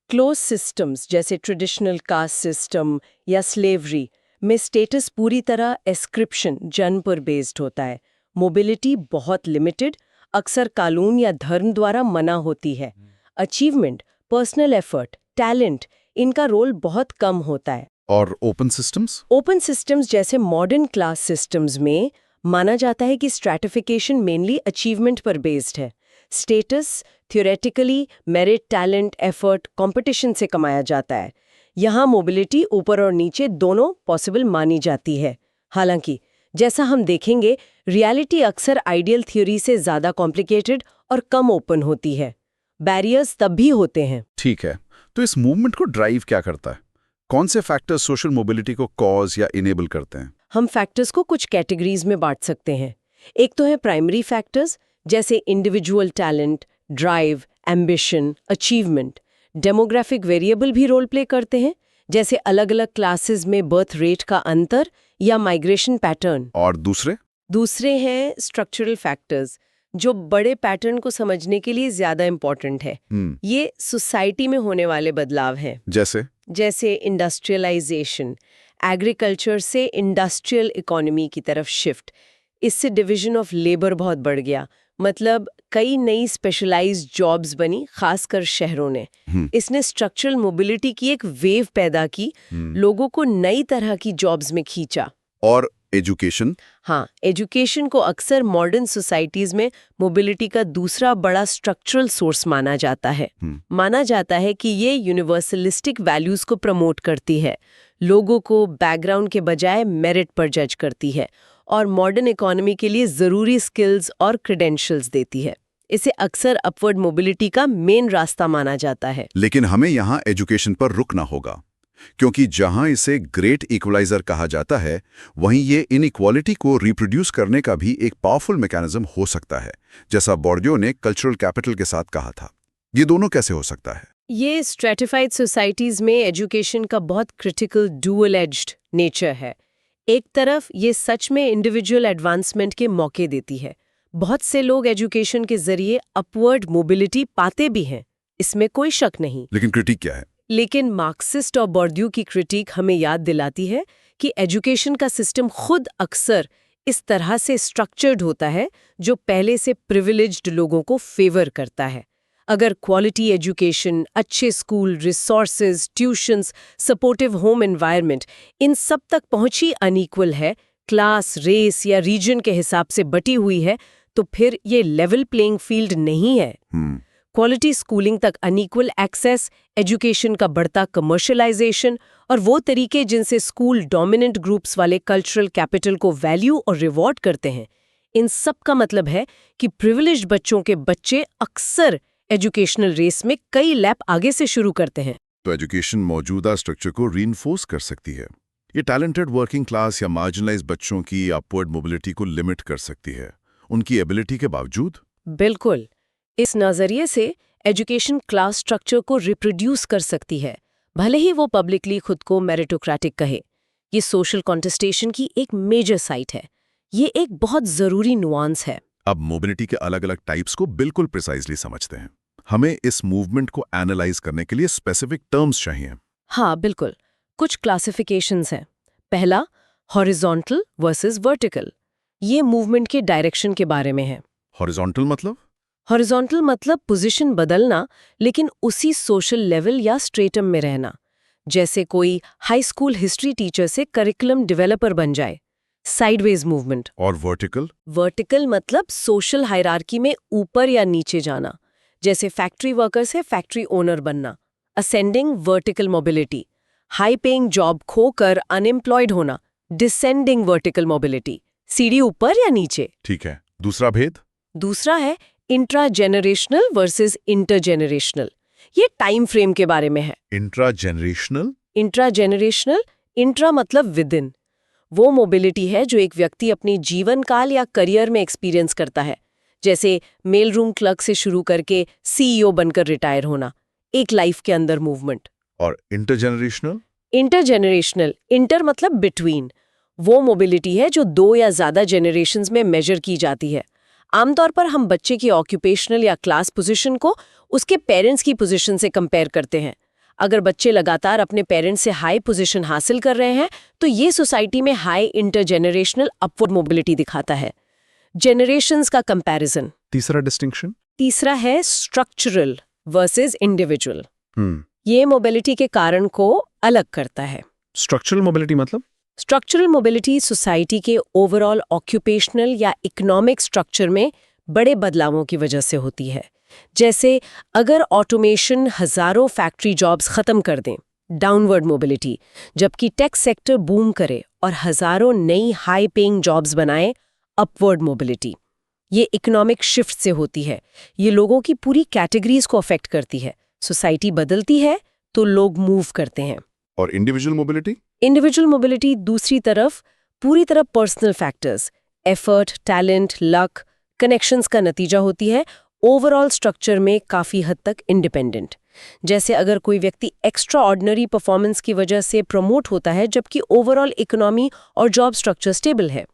क्लोज सिस्टम्स जैसे ट्रेडिशनल कास्ट सिस्टम या स्लेवरी में स्टेटस पूरी तरह एस्क्रिप्शन, जन्म पर बेस्ड होता है। मोबिलिटी बहुत लिमिटेड, अक्सर कानून या धर्म द्वारा मना होती है। अचीवमेंट, पर्सनल एफर्ट, टैलेंट, इनका रोल बहुत कम होता है। और ओपन सिस्टम्स? ओपन सिस्टम्स जैसे मॉडर्न क्लास सिस्टम्स में माना जाता है कि स्ट्रैटिफिकेशन मेनली अचीवमेंट पर बेस्ड है। Status theoretically merit, talent, effort, competition से कमाया जाता है। यहाँ मोबिलिटी ऊपर और नीचे दोनों पॉसिबल मानी जाती है। हालांकि जैसा हम देखेंगे, रियलिटी अक्सर आइडियल थ्योरी से ज़्यादा कॉम्प्लिकेटेड और कम ओपन होती है। बैरियर्स तब भी होते हैं। ठीक है, तो इस मूवमेंट को ड्राइव क्या करता है? कौन से फैक्टर्स सोशल मोबिलिटी को कॉज या इनेबल करते हैं? हम फैक्टर्स को कुछ कैटेगरीज में बांट सकते हैं। एक तो है प्राइमरी फैक्टर्स, जैसे individual talent, drive, ambition, achievement. Demographic variable भी रोल प्ले करते हैं, जैसे अलग-अलग क्लासेस में बर्थ रेट का अंतर या माइग्रेशन पैटर्न। और दूसरे हैं स्ट्रक्चरल फैक्टर्स, जो बड़े पैटर्न को समझने के लिए ज्यादा इंपॉर्टेंट है। ये सोसाइटी में होने वाले बदलाव हैं, जैसे इंडस्ट्रियलाइजेशन, एग्रीकल्चर से इंडस्ट्रियल इकोनॉमी की तरफ शिफ्ट। इससे डिवीजन ऑफ लेबर बहुत बढ़ गया, मतलब कई नई स्पेशलाइज्ड जॉब्स बनी, खासकर शहरों ने। इसने स्ट्रक्चरल मोबिलिटी की एक वेव पैदा की, लोगों को नई तरह की जॉब्स में खींचा। और एजुकेशन? हाँ, एजुकेशन को अक्सर मॉडर्न सोसाइटीज में मोबिलिटी का दूसरा बड़ा स्ट्रक्चरल सोर्स माना जाता है। माना जाता है कि ये यूनिवर्सलिस्टिक वैल्यूज को प्रमोट करती है, लोगों को बैकग्राउंड के बजाय मेरिट पर जज करती है और मॉडर्न इकोनॉमी के लिए ज़रूरी स्किल्स और क्रेडेंशियल्स देती है। इसे अक्सर अपवर्ड मोबिलिटी का मेन रास्ता माना जाता है। लेकिन हमें यहाँ एजुकेशन पर रुकना होगा, क्योंकि जहां इसे ग्रेट इक्वलाइजर कहा जाता है, वहीं ये इनइक्वालिटी को रिप्रोड्यूस करने का भी एक पावरफुल मैकेनिज्म हो सकता है, जैसा बोर्डियो ने कल्चरल कैपिटल के साथ कहा था। ये दोनों कैसे हो सकता है? ये स्ट्रेटिफाइड सोसाइटीज में एजुकेशन का बहुत क्रिटिकल डुअल एज्ड नेचर है। एक तरफ ये सच में इंडिविजुअल एडवांसमेंट के मौके देती है। बहुत से लोग एजुकेशन के जरिए अपवर्ड मोबिलिटी पाते भी हैं, इसमें कोई शक नहीं। लेकिन क्रिटिक क्या है? लेकिन मार्क्सिस्ट और बोर्डियू की क्रिटिक हमें याद दिलाती है कि एजुकेशन का सिस्टम खुद अक्सर इस तरह से स्ट्रक्चर्ड होता है जो पहले से प्रिविलेज्ड लोगों को फेवर करता है। अगर क्वालिटी एजुकेशन, अच्छे school, resources, tuitions, supportive home environment, इन सब तक पहुंची अनइक्वल है, क्लास, रेस या रीजन के हिसाब से बटी हुई है, तो फिर ये लेवल प्लेइंग फील्ड नहीं है। क्वालिटी स्कूलिंग तक अनइक्वल एक्सेस, एजुकेशन का बढ़ता कमर्शियलाइजेशन और वो तरीके जिनसे स्कूल डोमिनेंट ग्रुप्स वाले कल्चरल कैपिटल को वैल्यू और रिवॉर्ड करते हैं, इन सब का मतलब है कि प्रिविलेज्ड बच्चों के बच्चे अक्सर एजुकेशनल रेस में कई लैप आगे से शुरू करते हैं। तो एजुकेशन मौजूदा स्ट्रक्चर को रीइंफोर्स कर सकती है। ये टैलेंटेड वर्किंग क्लास या मार्जिनलाइज्ड बच्चों की अपवर्ड मोबिलिटी को लिमिट कर सकती है, उनकी एबिलिटी के बावजूद। बिल्कुल। इस नजरिए से एजुकेशन क्लास स्ट्रक्चर को रिप्रोड्यूस कर सकती है, भले ही वो पब्लिकली खुद को मेरिटोक्रेटिक कहे। ये सोशल कॉन्टेस्टेशन की एक मेजर साइट है। ये एक बहुत जरूरी नुआंस है। अब मोबिलिटी के अलग अलग टाइप्स को बिल्कुल प्रिसाइजली समझते हैं। हमें इस मूवमेंट को एनालाइज करने के लिए स्पेसिफिक टर्म्स चाहिए। हाँ, बिल्कुल। कुछ क्लासिफिकेशंस हैं। पहला, हॉरिजॉन्टल वर्सेस वर्टिकल। ये मूवमेंट के डायरेक्शन के बारे में है। हॉरिजॉन्टल मतलब? हॉरिजॉन्टल मतलब पोजीशन बदलना, लेकिन उसी सोशल लेवल या स्ट्रेटम में रहना। जैसे कोई हाई स्कूल हिस्ट्री टीचर से करिकुलम डेवलपर बन जाए, साइडवेज मूवमेंट। और वर्टिकल? वर्टिकल मतलब सोशल हायरार्की में ऊपर या नीचे जाना, जैसे फैक्ट्री वर्कर से फैक्ट्री ओनर बनना, ascending vertical mobility. High paying job खोकर अनएम्प्लॉयड होना, डिसेंडिंग वर्टिकल मोबिलिटी, सीढ़ी ऊपर या नीचे। ठीक है। दूसरा भेद? दूसरा है इंट्रा जेनरेशनल वर्सेस इंटरजेनरेशनल। ये टाइम फ्रेम के बारे में है। Intra generational? Intra generational, intra मतलब विद इन। वो मोबिलिटी है जो एक व्यक्ति अपनी जीवन काल या करियर में एक्सपीरियंस करता है, जैसे मेल रूम क्लर्क से शुरू करके सीईओ बनकर रिटायर होना, एक लाइफ के अंदर मूवमेंट। और इंटरजेनरेशनल? इंटरजेनरेशनल, इंटर मतलब बिटवीन। वो मोबिलिटी है जो 2 या ज्यादा जेनरेशंस में मेजर की जाती है। आमतौर पर हम बच्चे की ऑक्यूपेशनल या क्लास पोजीशन को उसके पेरेंट्स की पोजीशन से कंपेयर करते हैं। अगर बच्चे लगातार अपने पेरेंट्स से हाई पोजीशन हासिल कर रहे हैं, तो ये सोसाइटी में हाई इंटरजेनरेशनल अपवर्ड मोबिलिटी दिखाता है। जेनरेशंस का कंपैरिजन। तीसरा डिस्टिंक्शन? तीसरा है स्ट्रक्चरल वर्सेस इंडिविजुअल। ये मोबिलिटी के कारण को अलग करता है। स्ट्रक्चरल मोबिलिटी मतलब? स्ट्रक्चरल मोबिलिटी सोसाइटी के ओवरऑल ऑक्यूपेशनल या इकोनॉमिक स्ट्रक्चर में बड़े बदलावों की वजह से होती है। जैसे अगर ऑटोमेशन हजारों फैक्ट्री जॉब्स खत्म कर दें, डाउनवर्ड मोबिलिटी, जबकि टेक सेक्टर बूम करे और हजारों नई हाई पेइंग जॉब्स बनाए, अपवर्ड मोबिलिटी। ये इकोनॉमिक शिफ्ट से होती है। ये लोगों की पूरी कैटेगरीज को अफेक्ट करती है। सोसाइटी बदलती है तो लोग मूव करते हैं। और इंडिविजुअल मोबिलिटी? इंडिविजुअल मोबिलिटी दूसरी तरफ पूरी तरह personal factors, effort, talent, luck, connections का नतीजा होती है। ओवरऑल स्ट्रक्चर में काफी हद तक इंडिपेंडेंट। जैसे अगर कोई व्यक्ति एक्स्ट्रा ऑर्डिनरी परफॉर्मेंस की वजह से प्रमोट होता है जबकि ओवरऑल इकोनॉमी और जॉब स्ट्रक्चर स्टेबल है,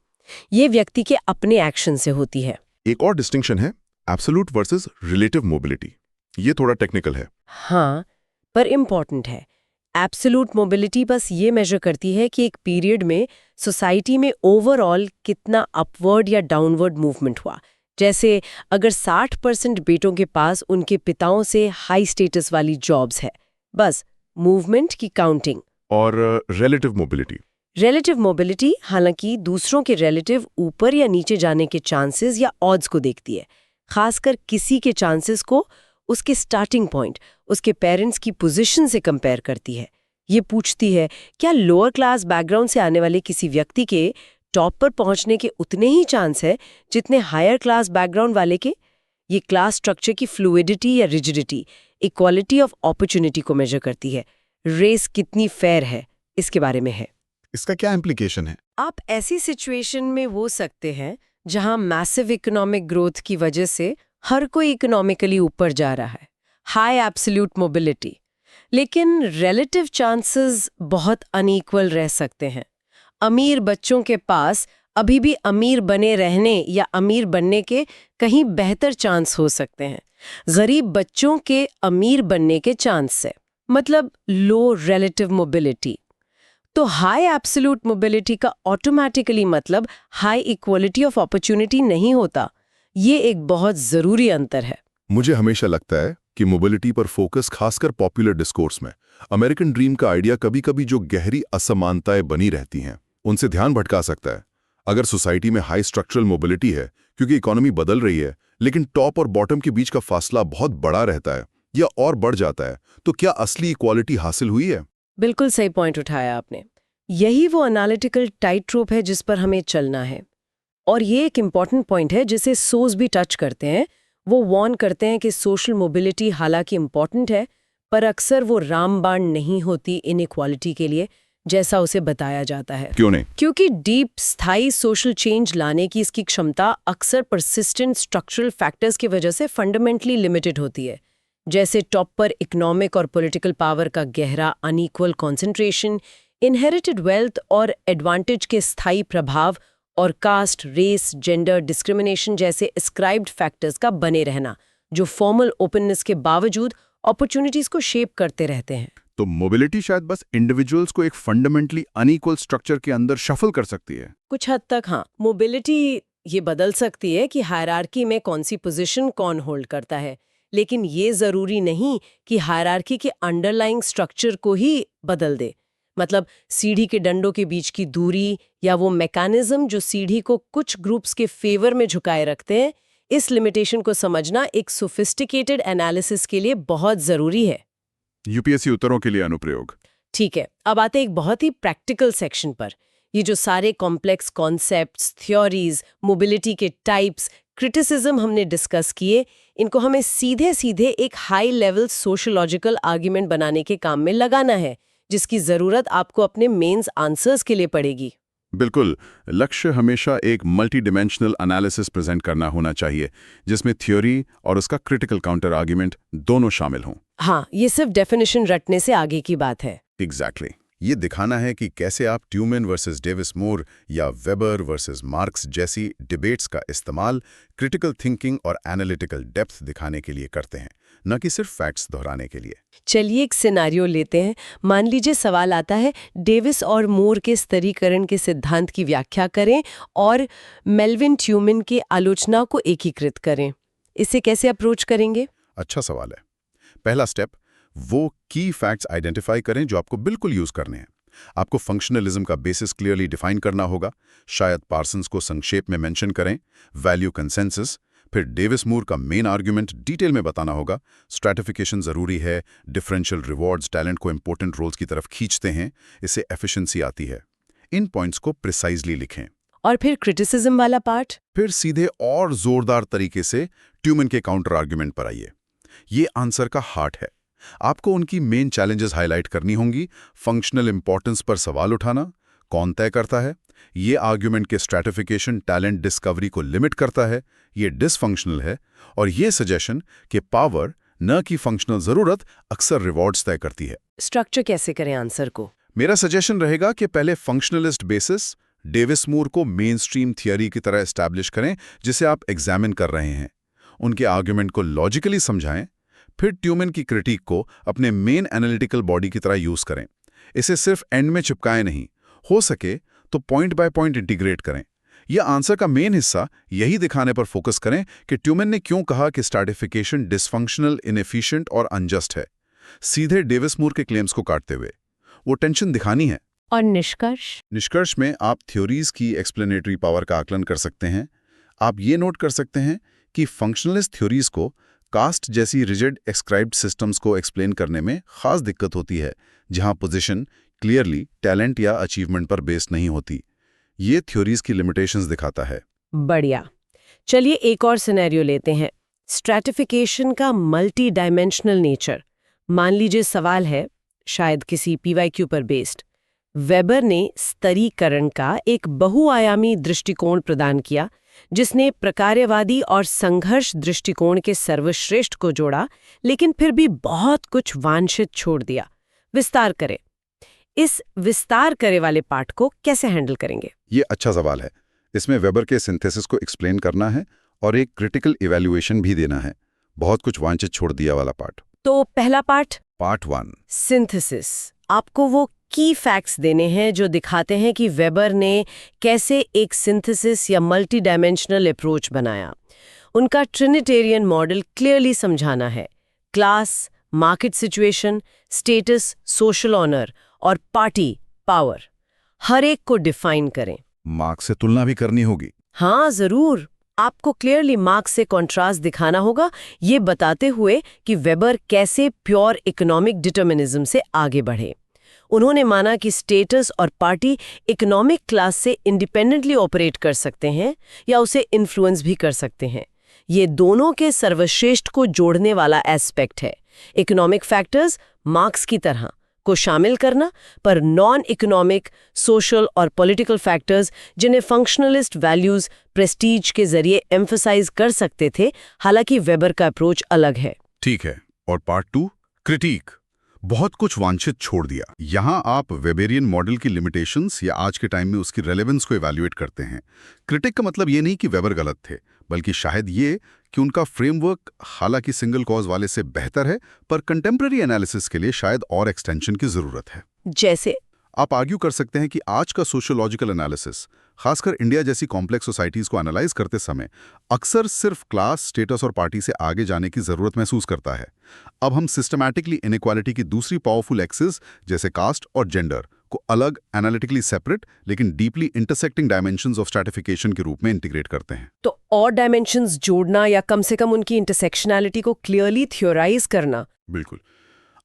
ये व्यक्ति के अपने एक्शन से होती है। एक और डिस्टिंक्शन है एब्सोल्यूट वर्सेस रिलेटिव मोबिलिटी। ये थोड़ा टेक्निकल है। हाँ, पर इम्पॉर्टेंट है। एब्सोल्यूट मोबिलिटी बस ये मेजर करती है कि एक पीरियड में सोसाइटी में ओवरऑल कितना अपवर्ड या डाउनवर्ड मूवमेंट हुआ। जैसे अगर 60% बेटों के पास उनके पिताओं से हाई स्टेटस वाली जॉब्स है, बस मूवमेंट की काउंटिंग। और रिलेटिव मोबिलिटी? रिलेटिव मोबिलिटी हालांकि दूसरों के रिलेटिव ऊपर या नीचे जाने के चांसेस या ऑड्स को देखती है, खासकर किसी के चांसेस को उसके स्टार्टिंग पॉइंट, उसके पेरेंट्स की पोजीशन से कंपेयर करती है। ये पूछती है क्या लोअर क्लास बैकग्राउंड से आने वाले किसी व्यक्ति के टॉप पर पहुंचने के उतने ही चांस है जितने हायर क्लास बैकग्राउंड वाले के। ये क्लास स्ट्रक्चर की फ्लूइडिटी या रिजिडिटी, इक्वालिटी ऑफ अपॉर्चुनिटी को मेजर करती है। रेस कितनी फेयर है इसके बारे में है। इसका क्या इम्प्लीकेशन है? आप ऐसी सिचुएशन में हो सकते हैं जहां मैसिव इकोनॉमिक ग्रोथ की वजह से हर कोई इकोनॉमिकली ऊपर जा रहा है, हाई एब्सोल्यूट मोबिलिटी, लेकिन रिलेटिव चांसेस बहुत अनइक्वल रह सकते हैं। अमीर बच्चों के पास अभी भी अमीर बने रहने या अमीर बनने के कहीं बेहतर चांस हो सकते हैं, गरीब बच्चों के अमीर बनने के चांस से, मतलब लो रिलेटिव मोबिलिटी। तो हाई एब्सोल्यूट मोबिलिटी का ऑटोमेटिकली मतलब हाई इक्वालिटी ऑफ अपॉर्चुनिटी नहीं होता। ये एक बहुत जरूरी अंतर है। मुझे हमेशा लगता है कि मोबिलिटी पर फोकस खासकर पॉपुलर डिस्कोर्स में अमेरिकन ड्रीम का आइडिया कभी-कभी जो गहरी असमानताएं बनी रहती हैं, उनसे ध्यान भटका सकता है। अगर सोसाइटी में हाई स्ट्रक्चरल मोबिलिटी है क्योंकि इकोनॉमी बदल रही है, लेकिन टॉप और बॉटम के बीच का फासला बहुत बड़ा रहता है या और बढ़ जाता है, तो क्या असली इक्वालिटी हासिल हुई है? बिल्कुल सही पॉइंट उठाया आपने। यही वो एनालिटिकल टाइट रोप है जिस पर हमें चलना है। और ये एक इम्पॉर्टेंट पॉइंट है जिसे सोज भी टच करते हैं। वो वार्न करते हैं कि सोशल मोबिलिटी हालांकि इम्पॉर्टेंट है, पर अक्सर वो रामबाण नहीं होती इनइक्वालिटी के लिए जैसा उसे बताया जाता है। क्यों नहीं? क्योंकि डीप स्थायी सोशल चेंज लाने की इसकी क्षमता अक्सर परसिस्टेंट स्ट्रक्चरल फैक्टर्स की वजह से फंडामेंटली लिमिटेड होती है। जैसे टॉप पर इकोनॉमिक और पॉलिटिकल पावर का गहरा अनइक्वल कॉन्सेंट्रेशन, इनहेरिटेड वेल्थ और एडवांटेज के स्थायी प्रभाव, और कास्ट, रेस, जेंडर डिस्क्रिमिनेशन जैसे एस्क्राइब्ड फैक्टर्स का बने रहना, जो फॉर्मल ओपननेस के बावजूद अपॉर्चुनिटीज को शेप करते रहते हैं। तो मोबिलिटी शायद बस इंडिविजुअल्स को एक फंडामेंटली अनइक्वल स्ट्रक्चर के अंदर शफल कर सकती है। कुछ हद तक हाँ, मोबिलिटी ये बदल सकती है कि हायरार्की में कौन सी पोजीशन कौन होल्ड करता है, लेकिन ये जरूरी नहीं कि हायरार्की के अंडरलाइंग स्ट्रक्चर को ही बदल दे। मतलब सीढ़ी के डंडों के बीच की दूरी या वो मैकेनिज्म जो सीढ़ी को कुछ ग्रुप्स के फेवर में झुकाए रखते हैं, इस लिमिटेशन को समझना एक सोफिस्टिकेटेड एनालिसिस के लिए बहुत जरूरी है। यूपीएससी उत्तरों के लिए अनुप्रयोग। ठीक है, अब आते एक बहुत ही प्रैक्टिकल सेक्शन पर। ये जो सारे कॉम्प्लेक्स कॉन्सेप्ट्स, थ्योरीज, मोबिलिटी के टाइप्स, क्रिटिसिज्म हमने डिस्कस किए, इनको हमें सीधे सीधे एक हाई लेवल सोशियोलॉजिकल आर्ग्यूमेंट बनाने के काम में लगाना है, जिसकी जरूरत आपको अपने मेंस आंसर्स के लिए पड़ेगी। बिल्कुल, लक्ष्य हमेशा एक मल्टी डिमेंशनल एनालिसिस प्रेजेंट करना होना चाहिए, जिसमें थ्योरी और उसका क्रिटिकल काउंटर आर्ग्यूमेंट दोनों शामिल हों। हाँ, ये सिर्फ डेफिनेशन रटने से आगे की बात है। एग्जैक्टली। ये दिखाना है कि कैसे आप ट्यूमन वर्सेस डेविस मोर या वेबर वर्सेस मार्क्स जैसी डिबेट्स का इस्तेमाल क्रिटिकल थिंकिंग और एनालिटिकल डेप्थ दिखाने के लिए करते हैं, न कि सिर्फ फैक्ट्स दोहराने के लिए। चलिए एक सिनारियो लेते हैं। मान लीजिए सवाल आता है, डेविस और मोर के स्तरीकरण के सिद्धांत की व्याख्या करें और मेल्विन ट्यूमन के आलोचना को एकीकृत करें। इसे कैसे अप्रोच करेंगे? अच्छा सवाल है। पहला स्टेप, वो की फैक्ट्स आइडेंटिफाई करें जो आपको बिल्कुल यूज करने हैं। आपको फंक्शनलिज्म का बेसिस क्लियरली डिफाइन करना होगा। शायद पार्सन्स को संक्षेप में मेंशन करें, वैल्यू कंसेंसस। फिर डेविस मूर का मेन आर्ग्यूमेंट डिटेल में बताना होगा। स्ट्रैटिफिकेशन जरूरी है, डिफरेंशियल रिवॉर्ड्स टैलेंट को इंपॉर्टेंट रोल्स की तरफ खींचते हैं, इससे एफिशिएंसी आती है। इन पॉइंट्स को प्रिसाइजली लिखें। और फिर क्रिटिसिज्म वाला पार्ट? फिर सीधे और जोरदार तरीके से ट्यूमन के काउंटर आर्ग्यूमेंट पर आइए। ये आंसर का हार्ट है। आपको उनकी मेन चैलेंजेस हाईलाइट करनी होंगी। फंक्शनल इंपॉर्टेंस पर सवाल उठाना, कौन तय करता है? ये आर्ग्यूमेंट के स्ट्रैटिफिकेशन टैलेंट डिस्कवरी को लिमिट करता है, ये डिसफंक्शनल है। और ये सजेशन कि पावर न कि फंक्शनल जरूरत अक्सर रिवॉर्ड्स तय करती है। स्ट्रक्चर कैसे करें आंसर को? मेरा सजेशन रहेगा कि पहले फंक्शनलिस्ट बेसिस डेविस मूर को मेन स्ट्रीम थियरी की तरह एस्टैब्लिश करें जिसे आप एग्जामिन कर रहे हैं। उनके आर्ग्यूमेंट को लॉजिकली समझाएं। फिर ट्यूमन की क्रिटिक को अपने मेन एनालिटिकल बॉडी की तरह यूज करें। इसे सिर्फ एंड में चिपकाएं नहीं, हो सके तो पॉइंट बाय पॉइंट इंटीग्रेट करें। यह आंसर का मेन हिस्सा यही दिखाने पर फोकस करें कि ट्यूमन ने क्यों कहा कि स्ट्रैटिफिकेशन डिसफंक्शनल, इनएफिशिएंट और अनजस्ट है, सीधे डेविस मूर के क्लेम्स को काटते हुए। वो टेंशन दिखानी है। और निष्कर्ष? निष्कर्ष में आप थ्योरीज की एक्सप्लेनेटरी पावर का आकलन कर सकते हैं। आप ये नोट कर सकते हैं कि फंक्शनलिस्ट थ्योरीज को कास्ट जैसी रिजिड एक्सक्राइब्ड सिस्टम्स को एक्सप्लेन करने में खास दिक्कत होती है, जहां पोजीशन क्लियरली टैलेंट या अचीवमेंट पर बेस्ड नहीं होती। ये थ्योरीज की लिमिटेशंस दिखाता है। बढ़िया। चलिए एक और सिनेरियो लेते हैं, स्ट्रैटिफिकेशन का मल्टी डायमेंशनल नेचर। मान लीजिए सवाल है, शायद किसी पीवाईक्यू पर बेस्ड। वेबर ने स्तरीकरण का एक बहुआयामी दृष्टिकोण प्रदान किया, जिसने प्रकार्यवादी और संघर्ष दृष्टिकोण के सर्वश्रेष्ठ को जोड़ा, लेकिन फिर भी बहुत कुछ वांछित छोड़ दिया। विस्तार करें। इस विस्तार करे वाले पार्ट को कैसे हैंडल करेंगे? ये अच्छा सवाल है। इसमें वेबर के सिंथेसिस को एक्सप्लेन करना है और एक क्रिटिकल इवैल्यूएशन भी देना है। बहुत कुछ वांछित छोड़ दिया वाला पार्ट। तो पहला पार्ट पार्ट 1 सिंथेसिस। आपको वो की फैक्ट्स देने हैं जो दिखाते हैं कि वेबर ने कैसे एक सिंथेसिस या मल्टी डायमेंशनल अप्रोच बनाया। उनका ट्रिनिटेरियन मॉडल क्लियरली समझाना है। Class, market situation, status, social honour और पार्टी पावर, हर एक को डिफाइन करें। मार्क्स से तुलना भी करनी होगी। हाँ जरूर। आपको क्लियरली मार्क्स से कॉन्ट्रास्ट दिखाना होगा, ये बताते हुए कि वेबर कैसे प्योर इकोनॉमिक डिटर्मिनिज्म से आगे बढ़े। उन्होंने माना कि स्टेटस और पार्टी इकोनॉमिक क्लास से इंडिपेंडेंटली ऑपरेट कर सकते हैं या उसे इन्फ्लुएंस भी कर सकते हैं। ये दोनों के सर्वश्रेष्ठ को जोड़ने वाला एस्पेक्ट है। इकोनॉमिक फैक्टर्स मार्क्स की तरह को शामिल करना, पर नॉन इकोनॉमिक, सोशल और पॉलिटिकल फैक्टर्स जिन्हें फंक्शनलिस्ट वैल्यूज प्रेस्टीज के जरिए एम्फसाइज कर सकते थे। हालांकि वेबर का अप्रोच अलग है। ठीक है। और पार्ट 2 क्रिटिक। बहुत कुछ वांछित छोड़ दिया। यहाँ आप वेबेरियन मॉडल की लिमिटेशंस या आज के टाइम में उसकी रेलेवेंस को इवैल्यूएट करते हैं। क्रिटिक का मतलब ये नहीं कि वेबर गलत थे, बल्कि शायद ये कि उनका फ्रेमवर्क हालांकि सिंगल कॉज वाले से बेहतर है, पर कंटेम्प्रेरी एनालिसिस के लिए शायद और एक्सटेंशन की जरूरत है। जैसे आप आर्ग्यू कर सकते हैं कि आज का सोशियोलॉजिकल एनालिसिस, खासकर इंडिया जैसी कॉम्प्लेक्स सोसाइटीज को एनालाइज करते समय, अक्सर सिर्फ क्लास, स्टेटस और पार्टी से आगे जाने की जरूरत महसूस करता है। अब हम सिस्टमैटिकली इनइक्वालिटी की दूसरी पावरफुल एक्सिस जैसे कास्ट और जेंडर को अलग, एनालिटिकली सेपरेट लेकिन deeply intersecting dimensions of stratification के रूप में इंटीग्रेट करते हैं। तो और डायमेंशंस जोड़ना या कम से कम उनकी इंटरसेक्शनैलिटी को क्लियरली थ्योराइज करना। बिल्कुल।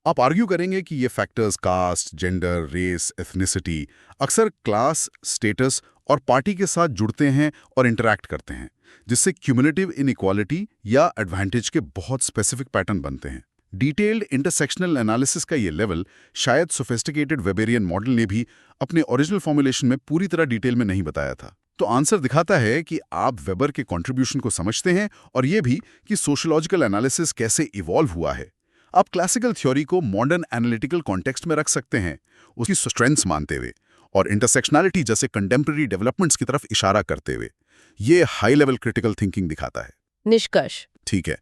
आप आर्ग्यू करेंगे कि ये factors caste, gender, race, ethnicity अक्सर क्लास, स्टेटस और पार्टी के साथ जुड़ते हैं और इंटरैक्ट करते हैं, जिससे क्यूमुलेटिव इनइक्वालिटी या एडवांटेज के बहुत स्पेसिफिक पैटर्न बनते हैं। डिटेल्ड इंटरसेक्शनल एनालिसिस का ये लेवल शायद सोफिस्टिकेटेड वेबेरियन मॉडल ने भी अपने ओरिजिनल फॉर्मुलेशन में पूरी तरह डिटेल में नहीं बताया था। तो आंसर दिखाता है कि आप वेबर के कंट्रीब्यूशन को समझते हैं और ये भी कि सोशियोलॉजिकल एनालिसिस कैसे इवॉल्व हुआ है। आप क्लासिकल थ्योरी को मॉडर्न एनालिटिकल कॉन्टेक्स्ट में रख सकते हैं, उसकी स्ट्रेंथ्स मानते हुए और इंटरसेक्शनैलिटी जैसे कंटेम्प्रेरी डेवलपमेंट्स की तरफ इशारा करते हुए। ये हाई लेवल क्रिटिकल थिंकिंग दिखाता है। निष्कर्ष। ठीक है,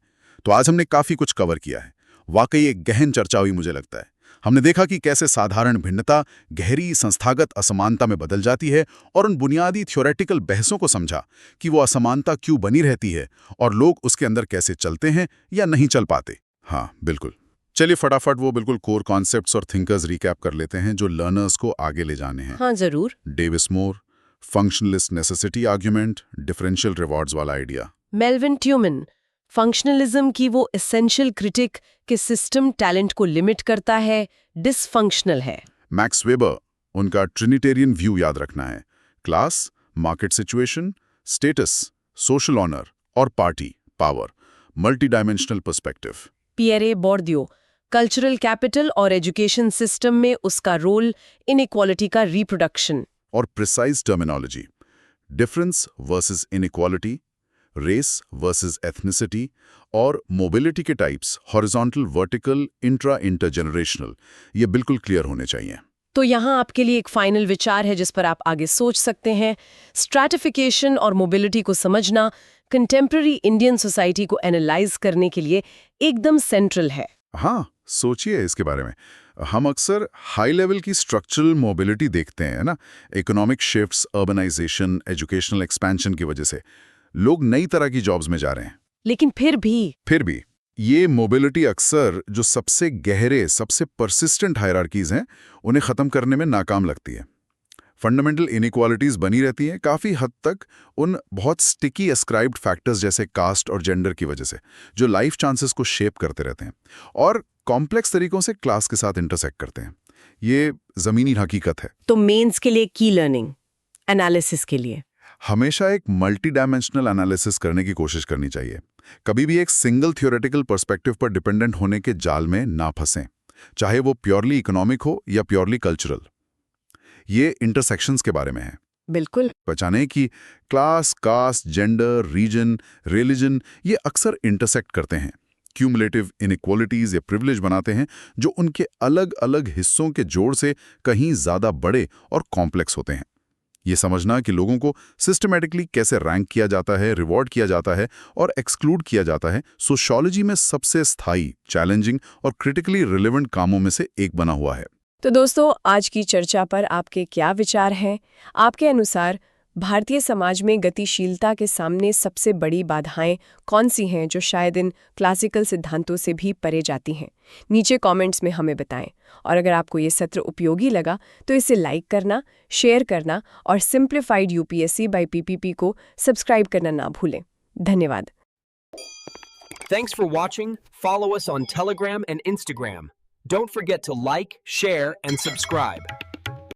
तो आज हमने काफी कुछ कवर किया है। वाकई एक गहन चर्चा हुई मुझे लगता है। हमने देखा कि कैसे साधारण भिन्नता गहरी संस्थागत असमानता में बदल जाती है और उन बुनियादी थ्योरेटिकल बहसों को समझा कि वो असमानता क्यों बनी रहती है और लोग उसके अंदर कैसे चलते हैं या नहीं चल पाते। हाँ बिल्कुल। चलिए फटाफट वो बिल्कुल कोर कॉन्सेप्ट्स और थिंकर्स रिकैप कर लेते हैं जो लर्नर्स को आगे ले जाने हैं। हाँ जरूर। Davis Moore, functionalist necessity argument, differential rewards वाला आइडिया। मेल्विन ट्यूमन, फंक्शनलिज्म की वो एसेंशियल क्रिटिक कि सिस्टम टैलेंट को लिमिट करता है, डिसफंक्शनल है। मैक्स वेबर, उनका ट्रिनिटेरियन व्यू याद रखना है। Class, market situation, status, social honour और party power, multi dimensional perspective. Pierre Bourdieu, cultural capital और एजुकेशन सिस्टम में उसका रोल, इनइक्वालिटी का रिप्रोडक्शन। और precise terminology, difference versus inequality, race versus ethnicity और मोबिलिटी के types, horizontal, vertical, intra intergenerational, ये बिल्कुल क्लियर होने चाहिए। तो यहाँ आपके लिए एक फाइनल विचार है जिस पर आप आगे सोच सकते हैं। स्ट्रैटिफिकेशन और मोबिलिटी को समझना कंटेम्प्रेरी इंडियन सोसाइटी को एनालाइज करने के लिए एकदम सेंट्रल है। हाँ, सोचिए इसके बारे में। हम अक्सर हाई लेवल की स्ट्रक्चरल मोबिलिटी देखते हैं ना, economic shifts, urbanisation, educational expansion की वजह से लोग नई तरह की जॉब्स में जा रहे हैं। लेकिन फिर भी ये मोबिलिटी अक्सर जो सबसे गहरे, सबसे परसिस्टेंट हायरार्कीज हैं, उन्हें ख़त्म करने में नाकाम लगती है। फंडामेंटल इनइक्वालिटीज बनी रहती हैं काफ़ी हद तक उन बहुत स्टिकी एस्क्राइब्ड फैक्टर्स जैसे कास्ट और जेंडर की वजह से, जो लाइफ चांसेस को शेप करते रहते हैं और कॉम्प्लेक्स तरीकों से क्लास के साथ इंटरसेक्ट करते हैं। ये ज़मीनी हकीकत है। तो मेंस के लिए की लर्निंग, एनालिसिस के लिए हमेशा एक मल्टी डायमेंशनल एनालिसिस करने की कोशिश करनी चाहिए। कभी भी एक सिंगल थियोरेटिकल पर्सपेक्टिव पर डिपेंडेंट होने के जाल में ना फंसें, चाहे वो प्योरली इकोनॉमिक हो या प्योरली कल्चरल। ये इंटरसेक्शंस के बारे में है। बिल्कुल। पहचाने कि class, caste, gender, region, religion ये अक्सर इंटरसेक्ट करते हैं, क्यूमुलेटिव इनइक्वालिटीज या प्रिविलेज बनाते हैं जो उनके अलग अलग हिस्सों के जोड़ से कहीं ज़्यादा बड़े और कॉम्प्लेक्स होते हैं। ये समझना कि लोगों को सिस्टमैटिकली कैसे रैंक किया जाता है, रिवॉर्ड किया जाता है और एक्सक्लूड किया जाता है, सोशियोलॉजी में सबसे स्थायी, चैलेंजिंग और क्रिटिकली रिलेवेंट कामों में से एक बना हुआ है। तो दोस्तों, आज की चर्चा पर आपके क्या विचार हैं? आपके अनुसार भारतीय समाज में गतिशीलता के सामने सबसे बड़ी बाधाएं कौन सी हैं जो शायद इन क्लासिकल सिद्धांतों से भी परे जाती हैं? नीचे कमेंट्स में हमें बताएं। और अगर आपको ये सत्र उपयोगी लगा तो इसे लाइक करना, शेयर करना और सिंप्लीफाइड यूपीएससी बाय पीपीपी को सब्सक्राइब करना ना भूलें। धन्यवाद। Thanks for watching. Follow us on Telegram and Instagram. Don't forget to like, share, and subscribe.